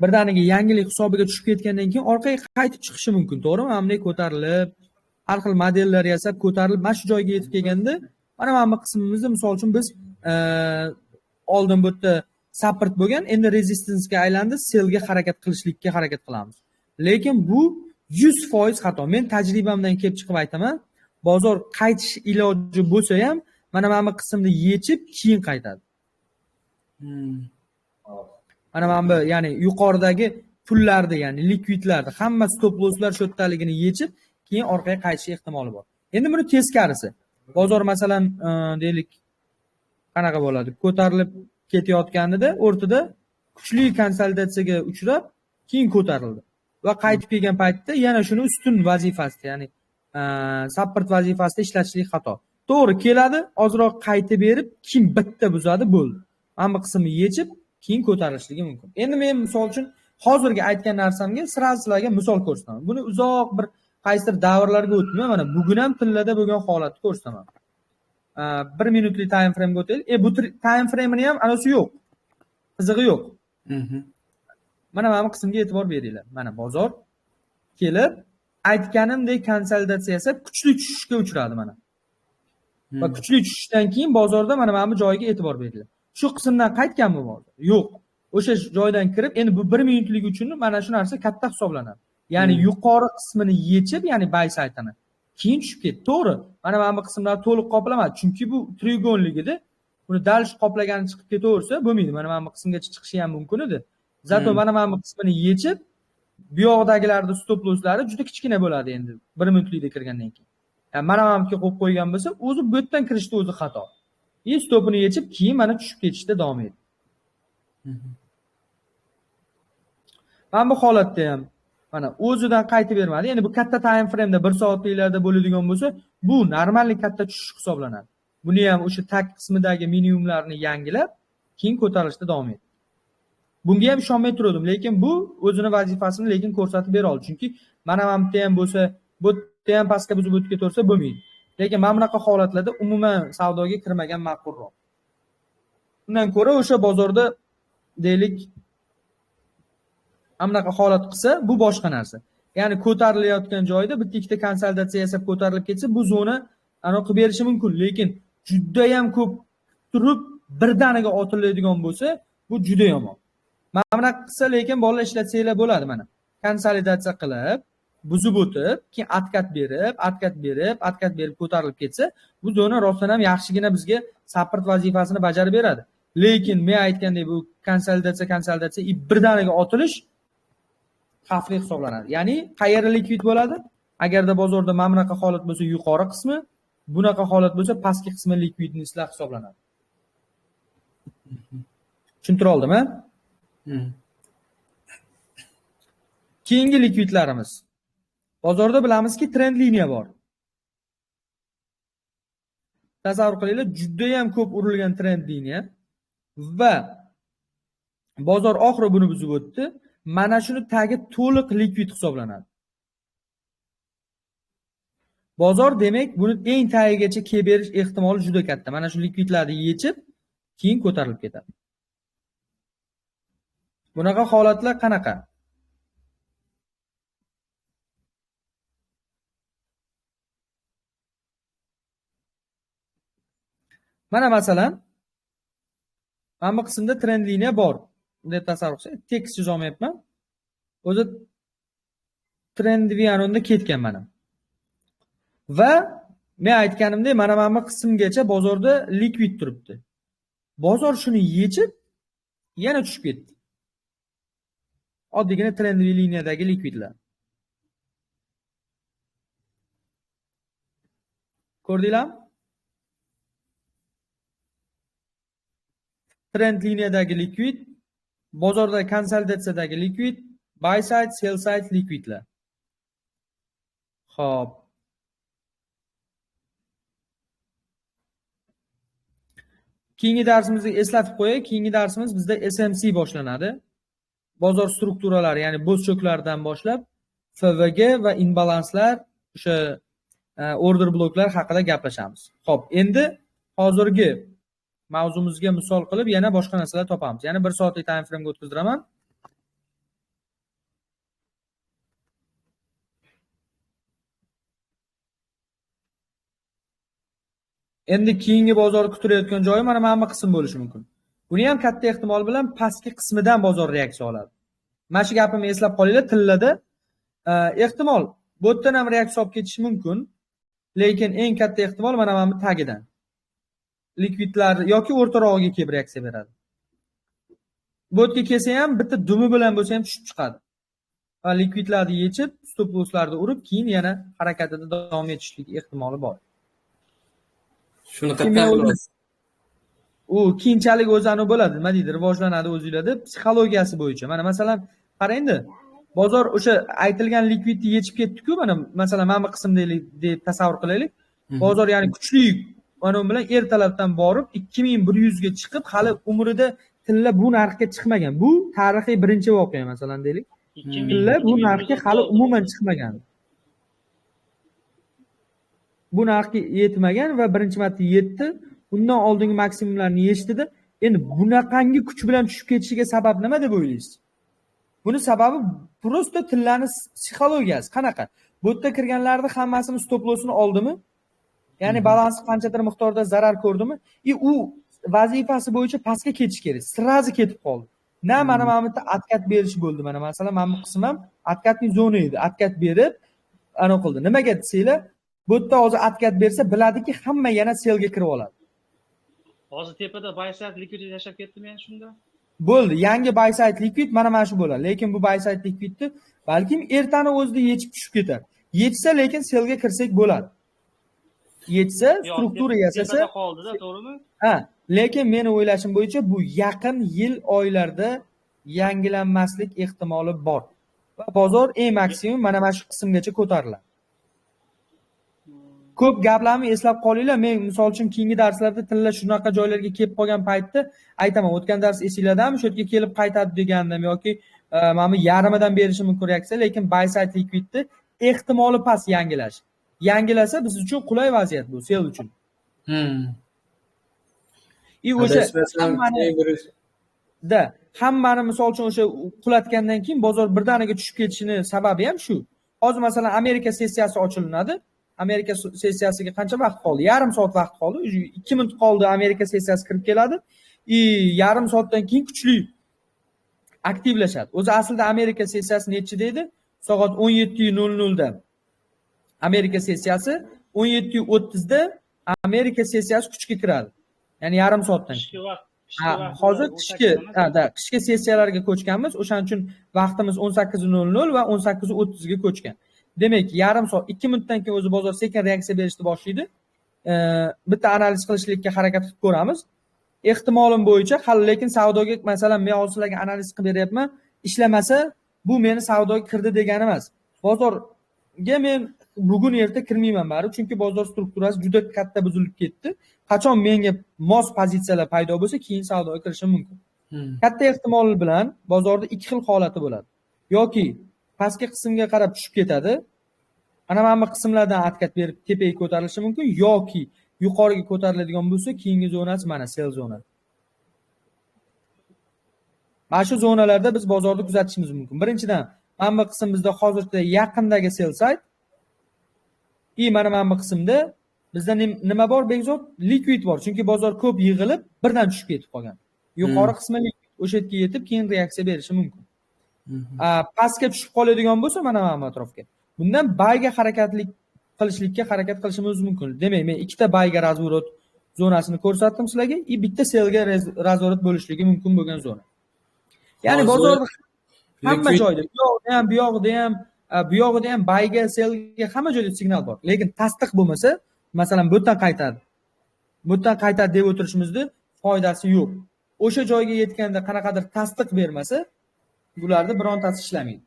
Birdaniga yangilik hisobiga tushib ketgandan keyin orqaga qaytib chiqishi mumkin, to'g'rimi? Mana bunday ko'tarilib, har xil modellar yasab ko'tarilib, mana shu joyga yetib kelganda, mana bu qismimizni misol uchun biz oldin bu yerda support bo'lgan, endi rezistansga aylandi, sellga harakat qilishlikka harakat qilamiz. Lekin bu 100% xato. Men tajribamdan kelib chiqib aytaman, bozor qaytish iloji bo'lsa ham, mana bu qismni yechib keyin qaytadi. Mana bu, ya'ni yuqoridagi pullarni, ya'ni likvidlarni hamma stop losslar shu yerdaligini yechib, keyin orqaga qaytish ehtimoli bor. Endi buni teskarisi. Bozor masalan, deylik, qanaqa bo'ladi? Ko'tarilib ketayotganida o'rtada kuchli konsolidatsiyaga uchrab, keyin ko'tarildi. Va qaytib kelgan paytda yana shuni ustun vazifasida, ya'ni support vazifasida ishlatishlik xato. To'g'ri keladi, ozroq qaytib berib, keyin bitta buzadi, bo'ldi. Mana bu qismni yechib, keyin ko'tarilishligi mumkin. Endi men misol uchun hozirgi aytgan narsamga sizlarga misol ko'rsataman. Buni uzoq bir qaysidir davrlarga o'tmay, mana bugun ham tillada bo'lgan holatni ko'rsataman. 1 minutlik time frame'ga o'taylik. Bu time frame'ni ham anasi yo'q. Qizig'i yo'q. Mana bu qismga e'tibor beringlar. Mana bozor kelib, aytganimdek konsolidatsiya yasab, kuchli tushishga uchradi mana. va kuchli tushishdan keyin bozorda mana bu joyga e'tibor beriladi. Shu qismdan qaytganmi bozor? Yo'q. O'sha joydan kirib, endi bu 1 minutlik uchun mana shu narsa katta hisoblanadi. Ya'ni yuqori qismini yechib, ya'ni buy saytini keyin tushib ketdi. To'g'ri. Mana bu qismlar to'liq qoplamadi, chunki bu trigonlik edi. Buni dal qoplagani chiqib ketaversa bo'lmaydi. Mana bu qismgacha chiqishi ham mumkin edi. Zato mana bu qismini yechib, bu yoqdagilarda stop losslari juda kichkina bo'ladi endi 1 minutlikda kirgandan keyin. Yani mana bunga qo'yib qo'ygan bo'lsa, o'zi bu yerdan kirishda o'zi xato. Stopini yechib, keyin mana tushib ketishda davom etadi. Mana bu holatda ham mana o'zidan qaytib bermadi. Ya'ni bu katta time frame da 1 soatliklarda bo'ladigan bo'lsa, bu normalniy katta tushish hisoblanadi. Buni ham o'sha tag qismidagi minimumlarni yangilab, keyin ko'tarilishda davom etadi. Bunga ham ishonmay turdim, lekin bu o'zini vazifasini lekin ko'rsatib bera oldi. Chunki mana bu yerda ham bo'lsa, bu yerda ham pastga buzib o'tib ketaversa bo'lmaydi. Lekin mana bunaqa holatlarda umuman savdoga kirmagan ma'qulroq. Undan ko'ra o'sha bozorda deylik amnaqa holat qilsa, bu boshqa narsa. Ya'ni ko'tarilayotgan joyda bitta ikkita konsolidasiya yasab ko'tarilib ketsa, bu zona aniq qilib berishi mumkin, lekin juda ham ko'p turib birdaniga otiladigan bo'lsa, bu juda yomon. Mana bunaqa qilsa, lekin bolalar ishlatsanglar bo'ladi mana. Konsolidatsiya qilib, buzib o'tib, keyin atkat berib ko'tarilib ketsa, bu zona rostdan ham yaxshigina bizga support vazifasini bajarib beradi. Lekin men aytgandek bu konsolidatsiya birdaniga otilish xavfli hisoblanadi. Ya'ni qayerda likvid bo'ladi? Agarda bozorda mana bunaqa holat bo'lsa, yuqori qismi, bunaqa holat bo'lsa, pastki qismi likvidnesslar hisoblanadi. Tushuntira oldimmi? Keyingi likvidlarimiz. Bozorda bilamizki, trend liniya bor. Tasavvur qilinglar, juda ham ko'p urilgan trend liniya va bozor oxiri buni buzib o'tdi. Mana shuni tagi to'liq likvid hisoblanadi. Bozor demak, buni eng tagigacha kelib berish ehtimoli juda katta. Mana shu likvidlarni yechib, keyin ko'tarilib ketadi. Bunaqa holatlar qanaqa? Mana masalan, mana bu qismda trend liniya bor deb tasavvur qilsak, tekst yozolmayapman. O'zi trend vianonda ketgan mana. Va men aytganimdek, mana bu qismgacha bozorda likvid turibdi. Bozor shuni yechib, yana tushib ketdi. Oddiygina trend liniyadagi likvidlar. Ko'rdinglarmi? Trend liniyadagi likvid, bozorda konsolidatsiyadagi likvid, buy side, sell side likvidlar. Xo'p. Keyingi darsimizda eslatib qo'yay, keyingi darsimiz bizda SMC boshlanadi. Bozor strukturalari, ya'ni bo'z cho'klardan boshlab FVG va inbalanslar, o'sha order bloklar haqida gaplashamiz. Xo'p, endi hozirgi mavzumizga misol qilib yana boshqa narsalar topamiz. Yana 1 soatlik time frame ga o'tkaziraman. Endi keyingi bozor kutirayotgan joyi mana bu qism bo'lishi mumkin. Buni ham katta ehtimol bilan pastki qismidan bozor reaksiya oladi. Mana shu gapimni eslab qolinglar, tillada ehtimol bu yerdan ham reaksiya olib ketishi mumkin, lekin eng katta ehtimol mana bu tagidan. Likvidlar yoki o'rtarog'iga kelib reaksiya beradi. Bu yerga kelsa ham bitta dumi bilan bo'lsa ham tushib chiqadi. Va likvidlarni yechib, stop losslarni urib, keyin yana harakatida davom etishlik ehtimoli bor. Shuni qattiq u keyinchalik o'zani bo'ladi, nima deydi, rivojlanadi o'zingizlarda psixologiyasi bo'yicha. Mana masalan, qarangda, bozor o'sha aytilgan likvidni yechib ketdi-ku, mana masalan, mana bu qismda deb tasavvur qilaylik. Bozor ya'ni kuchli mana bilan ertalabdan borib 2100 ga chiqib, hali umrida tilla bu narxga chiqmagan. Bu tarixiy birinchi voqea masalan deylik. Tilla bu narxga hali umuman chiqmagan. Bu narxga yetmagan va birinchi marta yetdi. Undan oldingi maksimumlarni yechdi-da. Endi bunaqangi kuch bilan tushib ketishiga sabab nima deb o'ylaysiz? Buni sababi prosta tillani psixologiyasi. Qanaqa? Bu yerda kirganlarning hammasini stop lossini oldimi? Ya'ni balansi qanchadir miqdorda zarar ko'rdimi, u vazifasi bo'yicha pastga ketish kerak. Sirazi ketib qoldi. Mana bu yerda atkat berish bo'ldi. Mana masalan, men bu qism ham atkatning zona edi. Atkat berib, ana qildi. Nimaga desanglar, bu yerda hozir atkat bersa, biladiki, hamma yana selga kirib oladi. Hozir tepada Bayside liquid yashab ketdimi endi shunda? Bo'ldi, yangi Bayside liquid mana shu bo'ladi. Lekin bu Bayside liquidni balkim ertani o'zida yechib tushib ketar. Yechsa, lekin selga kirsak bo'ladi. Yechsa, struktura yasasa qoldi-da, to'g'rimi? Ha, lekin meni o'ylashim bo'yicha bu yaqin yil oylarda yangilanmaslik ehtimoli bor. Va bozor eng maksimum mana shu qismgacha ko'tariladi. Ko'p gaplarni eslab qolinglar. Men misol uchun keyingi darslarda tilla shunaqa joylarga kelib qolgan paytda aytaman. O'tgan dars esinglardami? Shu yerga kelib qaytadi degandim yoki mana bu yarimidan berishi mumkin reaksiya, lekin Bayside liquidni ehtimoli past yangilash. Yangilasa biz uchun qulay vaziyat bu, sel uchun. O'sha hammani misol uchun o'sha qulatgandan keyin bozor birdaniga tushib ketishini sababi ham shu. Hozir masalan Amerika sessiyasi ochilinadi. Amerika sessiyasiga qancha vaqt qoldi? Yarim soat vaqt qoldi. 2 minut qoldi Amerika sessiyasi kirib keladi. Yarim soatdan keyin kuchli aktivlashadi. O'zi aslida Amerika sessiyasi nechida edi? Soat 17:00 da Amerika sessiyasi, 17:30 da Amerika sessiyasi kuchga kiradi. Ya'ni yarim soatdan keyin. Hozir qishki sessiyalarga ko'chganmiz. O'shaning uchun vaqtimiz 18:00 va 18:30 ga ko'chgan. Demak, yarim soat, 2 minutdan keyin o'zi bozor sekin reaksiya berishni boshlaydi. Bitta analiz qilishlikka harakat qilib ko'ramiz. Ehtimolim bo'yicha hali lekin savdoga masalan men hozirlarga analiz qilib beryapman. Ishlamasa, bu meni savdoga kirdi degani emas. Bozorga men bugun erta kirmayman baribir, chunki bozor strukturasi juda katta buzilib ketdi. Qachon menga mos pozitsiyalar paydo bo'lsa, keyin savdoga kirishim mumkin. Katta ehtimol bilan bozorda ikki xil holati bo'ladi. Yoki pastki qismga qarab tushib ketadi. Mana bu qismlardan atkat berib tepaga ko'tarilishi mumkin, yoki yuqoriga ko'tariladigan bo'lsa, keyingi zonasi mana sell zona. Mana shu zonalarda biz bozorni kuzatishimiz mumkin. Birinchidan, mana bu qism bizda hozirda yaqindagi sell side. Mana bu qismda bizda nima bor Bekzod? Liquid bor. Chunki bozor ko'p yig'ilib, birdan tushib ketib qolgan. Yuqori qismi liquid, o'sha yerga yetib, keyin reaksiya berishi mumkin. Pastga tushib qoladigan bo'lsa, mana bu atrofga. Bundan bayga qilishlikka harakat qilishimiz mumkin. Demak, men ikkita bayga razvorot zonasini ko'rsatdim sizlarga, bitta selga razvorot bo'lishligi mumkin bo'lgan zona. Ya'ni bozorda hamma joyda, bu yog'ida ham bayga, selga hamma joyda signal bor. Lekin tasdiq bo'lmasa, masalan, bu yerdan qaytadi deb o'tirishimizda foydasi yo'q. O'sha joyga yetganda qanaqadir tasdiq bermasa, bularda birontasi ishlamaydi.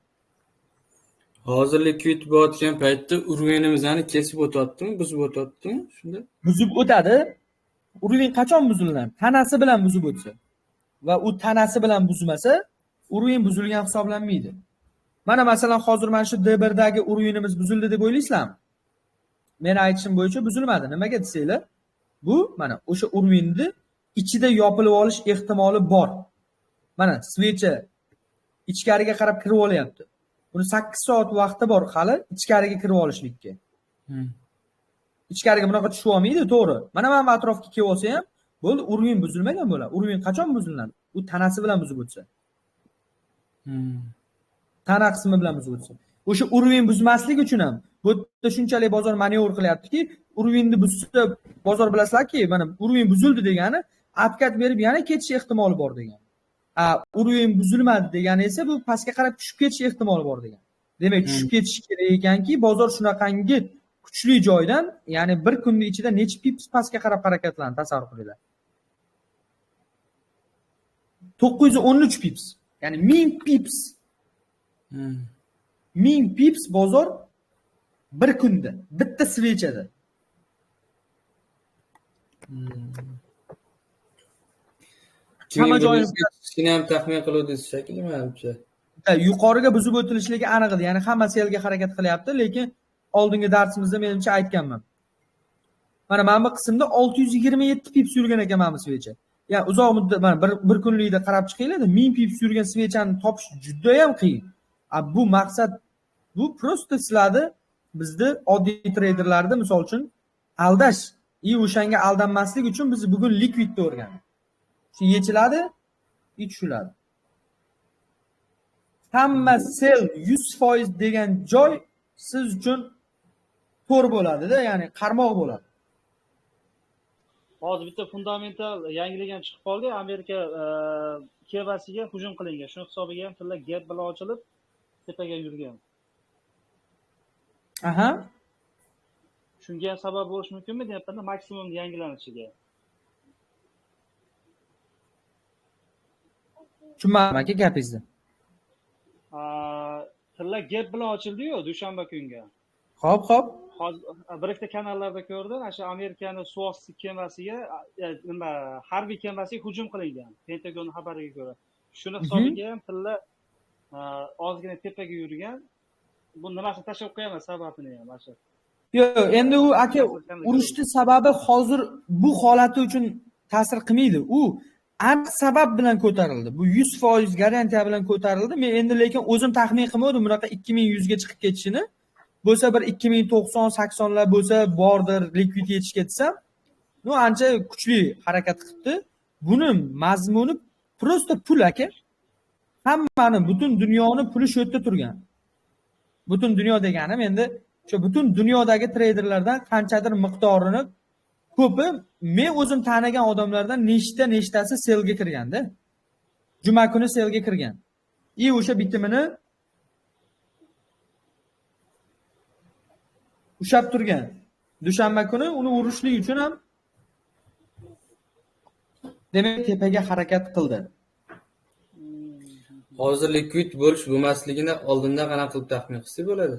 Hozir liquid bo'layotgan paytda urvenimizni kesib o'tyaptimi, buzib o'tyaptimi? Shunda buzib o'tadi. Urven qachon buziladi? Tanasi bilan buzib o'tsa va u tanasi bilan buzmasa, urven buzilgan hisoblanmaydi. Mana masalan hozir mana shu D1 dagi urvenimiz buzildi deb o'ylaysizlarmi? Men aytishim bo'yicha buzilmadi. Nimaga desanglar, bu mana o'sha urvenni ichida yopilib olish ehtimoli bor. Mana svecha ichkariga qarab kirib olyapti. Buni 8 soat vaqti bor hali ichkariga kirib olishlikka. Ichkariga bunaqa tushib olmaydi, to'g'ri. Mana atrofga kelib olsa ham, bo'ldi, urven buzilmagan bo'ladi. Urven qachon buziladi? U tanasi bilan buzib o'tsa. Tana qismi bilan buzib o'tsa. O'sha urven buzmaslik uchun ham bu yerda shunchalik bozor manevr qilyaptiki, urvenni buzsa bozor bilasizlarki, mana urven buzildi degani atkat berib yana ketish ehtimoli bor degani. Urven buzilmadi degani esa bu pastga qarab tushib ketish ehtimoli bor degan. Demak, tushib ketish kerak ekanki, bozor shunaqangi kuchli joydan, ya'ni bir kunning ichida necha pips pastga qarab harakatlanadi, tasavvur qilinglar. 913 pips, ya'ni 1000 pips. 1000 pips bozor bir kunda, bitta svechada. Hamma joyimizga kichkina ham taxmin qiluvdingiz shekilli menimcha. Yuqoriga buzib o'tilishligi aniq edi. Ya'ni hamma selga harakat qilyapti, lekin oldingi darsimizda menimcha aytganman. Mana bu qismda 627 pips yurgan ekan mana bu svecha. Ya'ni uzoq muddat mana bir kunlikda qarab chiqinglar, 1000 pips yurgan svechani topish juda ham qiyin. Bu maqsad, bu prosta sizlarni, bizni oddiy treyderlarni misol uchun aldash o'shanga aldanmaslik uchun biz bugun likvidni o'rgandik. Shu yechiladi, tushiladi. Hamma sel 100% degan joy siz uchun to'r bo'ladida, ya'ni qarmoq bo'ladi. Hozir bitta fundamental yangilik ham chiqib qoldi. Amerika kemasiga hujum qilingan. Shu hisobiga ham tilla gap bilan ochilib tepaga yurgan. Aha. Shunga ham sabab bo'lishi mumkinmi deyapman, maksimum yangilanishiga. Tushunmadim aka gapingizni. Tilla gap bilan ochildi-yu dushanba kunga. Xo'p. Hozir bir ikkita kanallarda ko'rdim, o'sha Amerikaning suvosti kemasiga, nima, harbiy kemasiga hujum qilingan. Pentagon xabariga ko'ra. Shuni hisobiga ham tilla ozgina tepaga yurgan. Bu nimasini tashlab qo'yaman sababini ham o'sha. Yo'q, endi u aka urushning sababi hozir bu holati uchun ta'sir qilmaydi. U aniq sabab bilan ko'tarildi. Bu 100% garantiya bilan ko'tarildi. Men endi lekin o'zim taxmin qilmadim bunaqa 2100 ga chiqib ketishini. Bo'lsa bir 2090-80 lar bo'lsa bordir, likvid yetishga desam, no ancha kuchli harakat qilibdi. Buni mazmuni prosta pul aka. Hammani, butun dunyoni puli shu yerda turgan. Butun dunyo deganim endi shu butun dunyodagi treyderlardan qanchadir miqdorini ko'pi men o'zim tanigan odamlardan nechtasi selga kirganda. Juma kuni selga kirgan. O'sha bitimini ushab turgan. Dushanba kuni uni urishlik uchun ham demak tepaga harakat qildi. Hozir likvid bo'lish bo'lmasligini oldindan qanaqa qilib taxmin qilsa bo'ladi?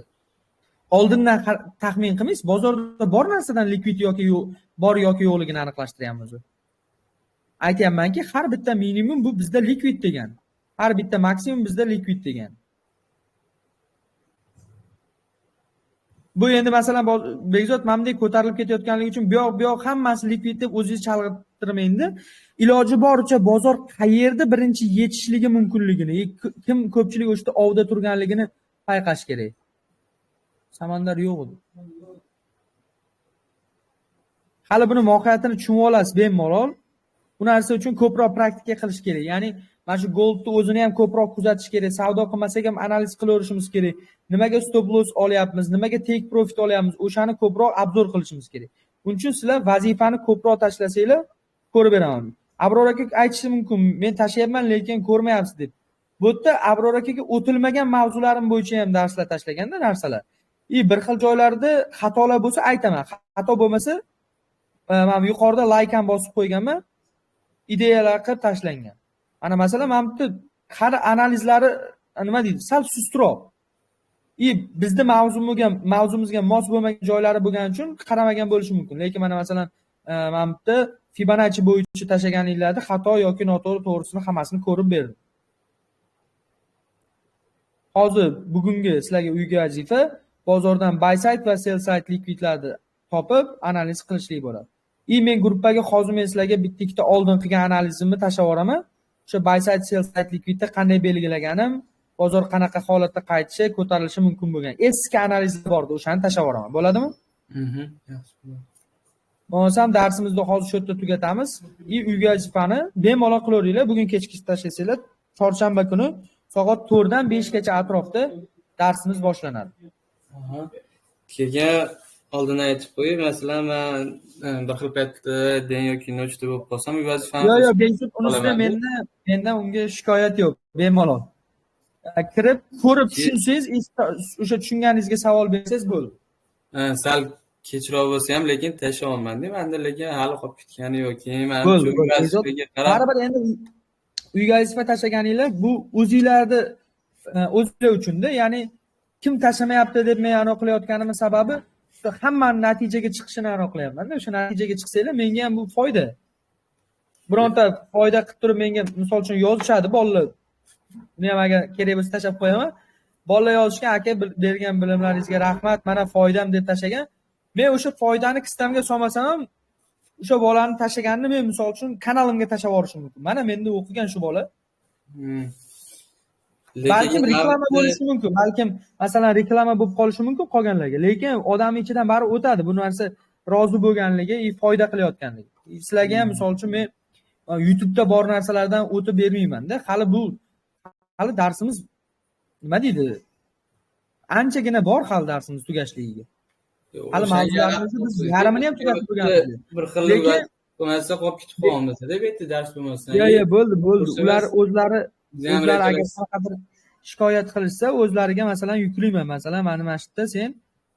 Oldindan taxmin qilmaysiz, bozorda bor narsadan likvid yoki yo'q, bor yoki yo'qligini aniqlashtiryapmiz. Aytayapmanki, har bitta minimum bu bizda likvid degan. Har bitta maksimum bizda likvid degan. Bu endi masalan Bekzod mamdek ko'tarilib ketayotganligi uchun bu yoq hammasi likvid deb o'zingiz chalg'ittirmaydi. Iloji boricha bozor qayerda birinchi yetishligi mumkinligini, kim ko'pchilik o'shda ovda turganligini payqash kerak. Samandar yo'q edi. Hali buni mohiyatini tushunib olasiz bemalol. Bu narsa uchun ko'proq praktika qilish kerak. Ya'ni mana shu goldni o'zini ham ko'proq kuzatish kerak. Savdo qilmasak ham analiz qilaverishimiz kerak. Nimaga stop loss olyapmiz, nimaga take profit olyapmiz, o'shani ko'proq obzor qilishimiz kerak. Buning uchun sizlar vazifani ko'proq tashlasanglar, ko'rib beraman. Abror aka aytishi mumkin, men tashlayapman, lekin ko'rmayapsiz deb. Bu yerda Abror akaga o'tilmagan mavzularim bo'yicha ham darslar tashlaganda narsalar. Bir xil joylarda xatolar bo'lsa aytaman. Xato bo'lmasa, men yuqorida like ham bosib qo'yganman. Ideyalar qilib tashlangan. Ana masalan, men bitta qari analizlari nima deydi, sal sustroq. Bizda mavzumizga mos bo'lmagan joylari bo'lgani uchun qaramagan bo'lishi mumkin. Lekin mana masalan, men bitta Fibonacci bo'yicha tashlaganliklarda xato yoki noto'g'ri to'g'risini hammasini ko'rib berdim. Hozir bugungi sizlarga uyga vazifa bozordan buy side va sell side likvidlarni topib analiz qilishlik bo'ladi. Men gruppaga hozir men sizlarga bitta ikkita oldin qilgan analizimni tashlab yuboraman. O'sha buy side sell side likvidni qanday belgilaganim, bozor qanaqa holatda qaytishi, ko'tarilishi mumkin bo'lgan eski analizlar bor edi, o'shani tashlab yuboraman. Bo'ladimi? Yaxshi. Bo'lmasam darsimizni hozir shu yerda tugatamiz. Uyga vazifani bemalol qilaveringlar. Bugun kechki tashlasanglar, chorshanba kuni soat 4 dan 5 gacha atrofda darsimiz boshlanadi. Keyin oldindan aytib qo'ying, masalan, men bir xil paytda den yoki nochda bo'lib qolsam, vazifani Yo'q, Bekzod, unisida mendan unga shikoyat yo'q, bemalol. Kirib, ko'rib tushunsangiz, o'sha tushunganingizga savol bersangiz bo'ldi. Sal kechroq bo'lsa ham, lekin tashlolmadim. Menda lekin hali qolib ketgani yo'q. Keyin men baribir endi uyga vazifa tashlaganinglar bu o'zinglar uchun-da, ya'ni kim tashlamayapti deb men aniq qilayotganim sababi hammani natijaga chiqishini aniq qilyapman-da. O'sha natijaga chiqsanglar menga ham bu foyda. Bironta foyda qilib turib menga misol uchun yozishadi bolalar. Men ham agar kerak bo'lsa tashlab qo'yaman. Bolalar yozishgan, aka bergan bilimlaringizga rahmat, mana foydam deb tashlagan. Men o'sha foydani kistamga solmasam ham o'sha bolani tashlaganini men misol uchun kanalimga tashlab yuborishim mumkin. Mana menda o'qigan shu bola. Balkim reklama bo'lishi mumkin. Balkim masalan reklama bo'lib qolishi mumkin qolganlarga. Lekin odamning ichidan bari o'tadi. Bu narsa rozi bo'lganligi, foyda qilayotganligi. Sizlarga ham misol uchun men YouTube'da bor narsalardan o'tib bermayman-da. Hali darsimiz nima deydi? Anchagina bor hali darsimiz tugashligiga. Hali mavzularimizni biz yarmini ham tugatib bo'lganmiz. Bir xil bo'lmasa qolib ketib qolmasa deb aytdi dars bo'lmasa. Yo'q, bo'ldi. Ular o'zlari agar qanaqadir shikoyat qilishsa, o'zlariga masalan yuklayman. Masalan, mana shu yerda sen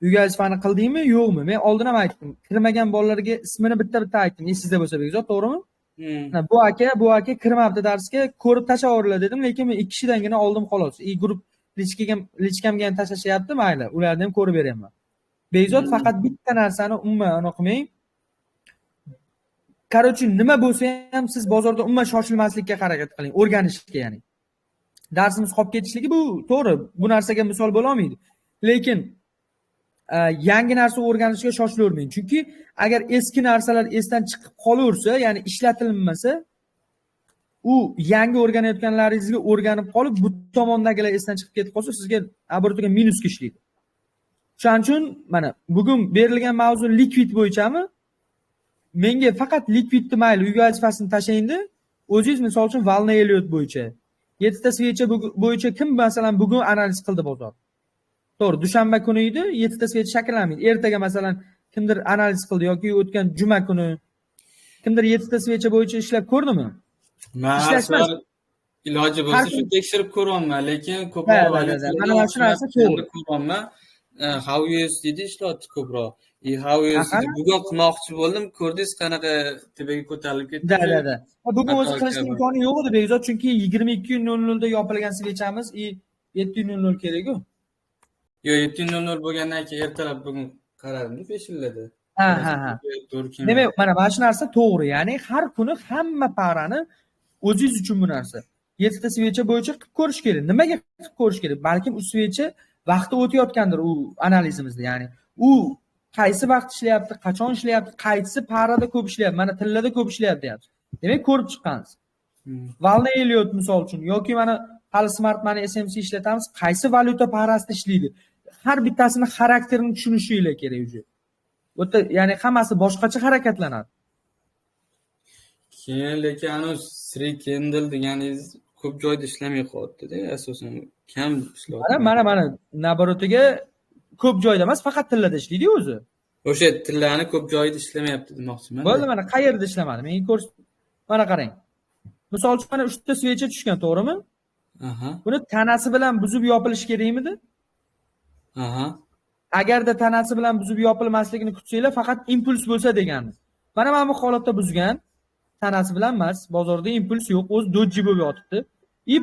uyga vazifani qildingmi, yo'qmi? Men oldin ham aytdim. Kirmagan bolalarga ismini bitta aytdim. Esingizda bo'lsa Bekzod, to'g'rimi? Bu aka kirmabdi darsga, ko'rib tashlaverlar dedim, lekin men 2 kishidangina oldim xolos. Guruh lichkamga ham tashlashyapti, mayli. Ularni ham ko'rib beraman. Bekzod faqat bitta narsani umuman qilmang. Qarochi nima bo'lsa ham siz bozorda umuman shoshilmaslikka harakat qiling, o'rganishga ya'ni. Darsimiz qolib ketishligi bu to'g'ri, bu narsaga misol bo'la olmaydi. Lekin yangi narsa o'rganishga shoshilavermang. Chunki agar eski narsalar esdan chiqib qolaversa, ya'ni ishlatilmasa, u yangi o'rganayotganlaringizga o'rganib qolib, bu tomondagilar esdan chiqib ketib qolsa, sizga abortiga minusga ishlaydi. Shuning uchun mana bugun berilgan mavzu likvid bo'yichami? Menga faqat likvidni mayli, uy vazifasini tashlaydi. O'zingiz misol uchun valna Elliot bo'yicha 7 ta svecha bo'yicha kim masalan bugun analiz qildi bozor? To'g'ri, dushanba kuni edi, 7 ta svecha shakllanmaydi. Ertaga masalan kimdir analiz qildi yoki o'tgan juma kuni kimdir 7 ta svecha bo'yicha ishlab ko'rdimi? Ishlashmas. Iloji bo'lsa shu tekshirib ko'raman, lekin ko'proq mana shu narsa to'g'ri. Ko'raman. How use deydi ishlatdi ko'proq. How use bugun qilmoqchi bo'ldim, ko'rdingiz qanaqa tepaga ko'tarilib ketdi. Da. Bugun o'zi qilish imkoni yo'q edi Bekzod, chunki 22:00 da yopilgan svechamiz 7:00 kerak-ku. Yo'q, 7:00 bo'lgandan keyin ertalab bugun qaradim, peshilladi. Ha. Demak, mana shu narsa to'g'ri. Ya'ni har kuni hamma parani o'zingiz uchun bu narsa. 7 ta svecha bo'yicha qilib ko'rish kerak. Nimaga qilib ko'rish kerak? Balkim u svecha vaqti o'tayotgandir u analizimizda. Ya'ni u qaysi vaqt ishlayapti, qachon ishlayapti, qaysi parada ko'p ishlayapti, mana tillada ko'p ishlayapti deyapti. Demak, ko'rib chiqqansiz. Valna Elliot misol uchun yoki mana hali Smart Money SMC ishlatamiz, qaysi valyuta parasida ishlaydi? Har bittasini xarakterini tushunishinglar kerak o'zi. O'ta, ya'ni hammasi boshqacha harakatlanadi. Keyin lekin ana Sri Candle deganingiz ko'p joyda ishlamay qolyapti-da, asosan kam ishlayapti. Mana nabarotiga ko'p joyda emas, faqat tillada ishlaydi o'zi. O'sha tillani ko'p joyda ishlamayapti demoqchiman. Bo'ldi, mana qayerda ishlamadi? Menga ko'rs. Mana qarang. Misol uchun mana 3 ta svecha tushgan, to'g'rimi? Buni tanasi bilan buzib yopilish kerakmidi? Agarda tanasi bilan buzib yopilmasligini kutsanglar, faqat impuls bo'lsa deganmiz. Mana bu holatda buzgan, tanasi bilan emas, bozorda impuls yo'q, o'z doji bo'lib yotibdi.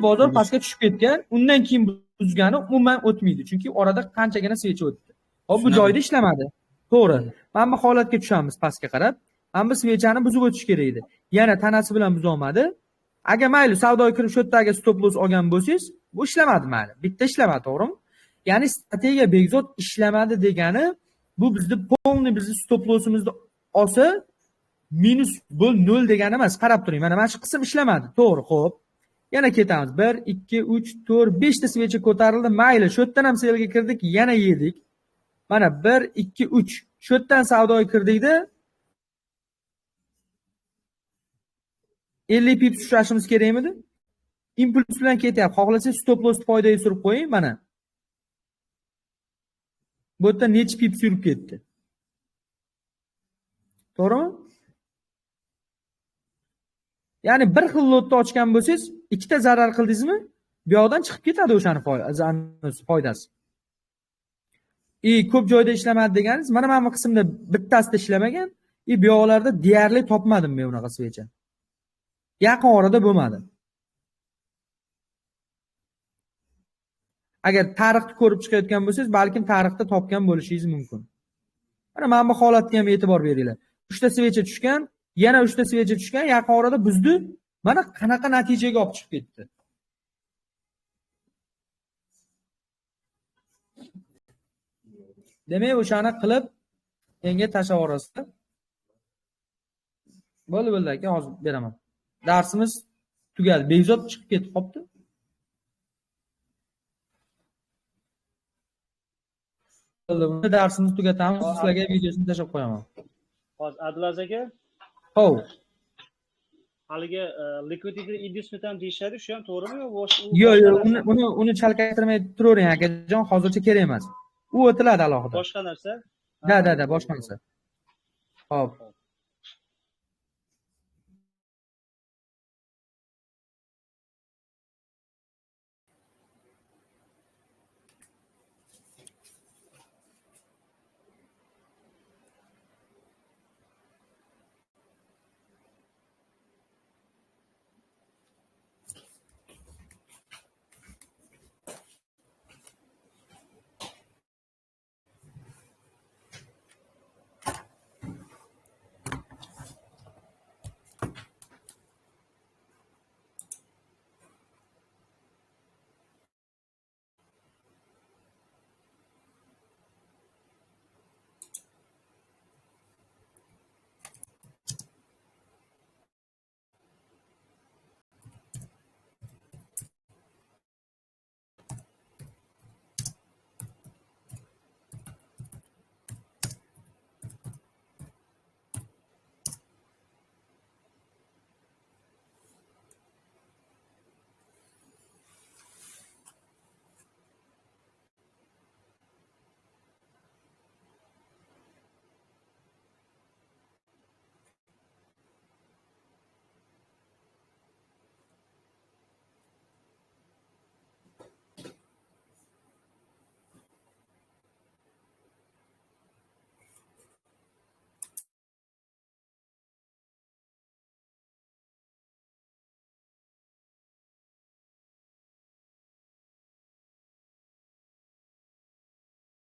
Bozor pastga tushib ketgan, undan keyin buzgani umuman o'tmaydi, chunki orada qanchagina svecha o'tdi. Hop, bu joyda ishlamadi. To'g'ri. Mana bu holatga tushamiz pastga qarab. Mana bu svechani buzib o'tish kerak edi. Yana tanasi bilan buza olmadi. Agar mayli savdoga kirib shu yerdagi stop loss olgan bo'lsangiz, bu ishlamadi mayli. Bitta ishlamadi, to'g'rimi? Ya'ni strategiya Bekzod ishlamadi degani, bu bizni polni bizni stop lossimizni olsa minus bu 0 degani emas. Qarab turing. Mana shu qism ishlamadi. To'g'ri, xo'p. Yana ketamiz. 1 2 3 4 5 ta svecha ko'tarildi. Mayli, shu yerdan ham selga kirdik, yana yedik. Mana 1 2 3 shu yerdan savdoga kirdikda 50 pips tushashimiz kerakmidi? Impuls bilan ketyapti. Xohlasangiz stop loss foydaga surib qo'ying, mana. Bu yerda necha pips yurib ketdi? To'g'rimi? Ya'ni bir xil lotni ochgan bo'lsangiz, ikkita zarar qildingizmi? Bu yoqdan chiqib ketadi o'shani foydasi. Ko'p joyda ishlamadi deganingiz, mana bu qismda bittasida ishlamagan, bu yoqlarda deyarli topmadim men unaqa svecha. Yaqin orada bo'lmadi. Agar tarixni ko'rib chiqayotgan bo'lsangiz, balkim tarixda topgan bo'lishingiz mumkin. Mana bu holatga ham e'tibor beringlar. 3 ta svecha tushgan, yana 3 ta svecha tushgan, yaqin orada buzdi. Mana qanaqa natijaga olib chiqib ketdi. Demak, o'shani qilib menga tashlab yuborasizlar. Bo'ldi aka, hozir beraman. Darsimiz tugadi. Bekzod chiqib ketib qopti. Darsimizni tugatamiz. Sizlarga videosini tashlab qo'yaman. hozir Abdulaziz aka, Hov. haligi liquidity investment ham deyishadi, shu ham to'g'rimi yo Yo'q, uni chalkashtirmay turavering akajon, hozircha kerak emas. U o'tiladi alohida. boshqa narsa? Da, boshqa narsa. Hop.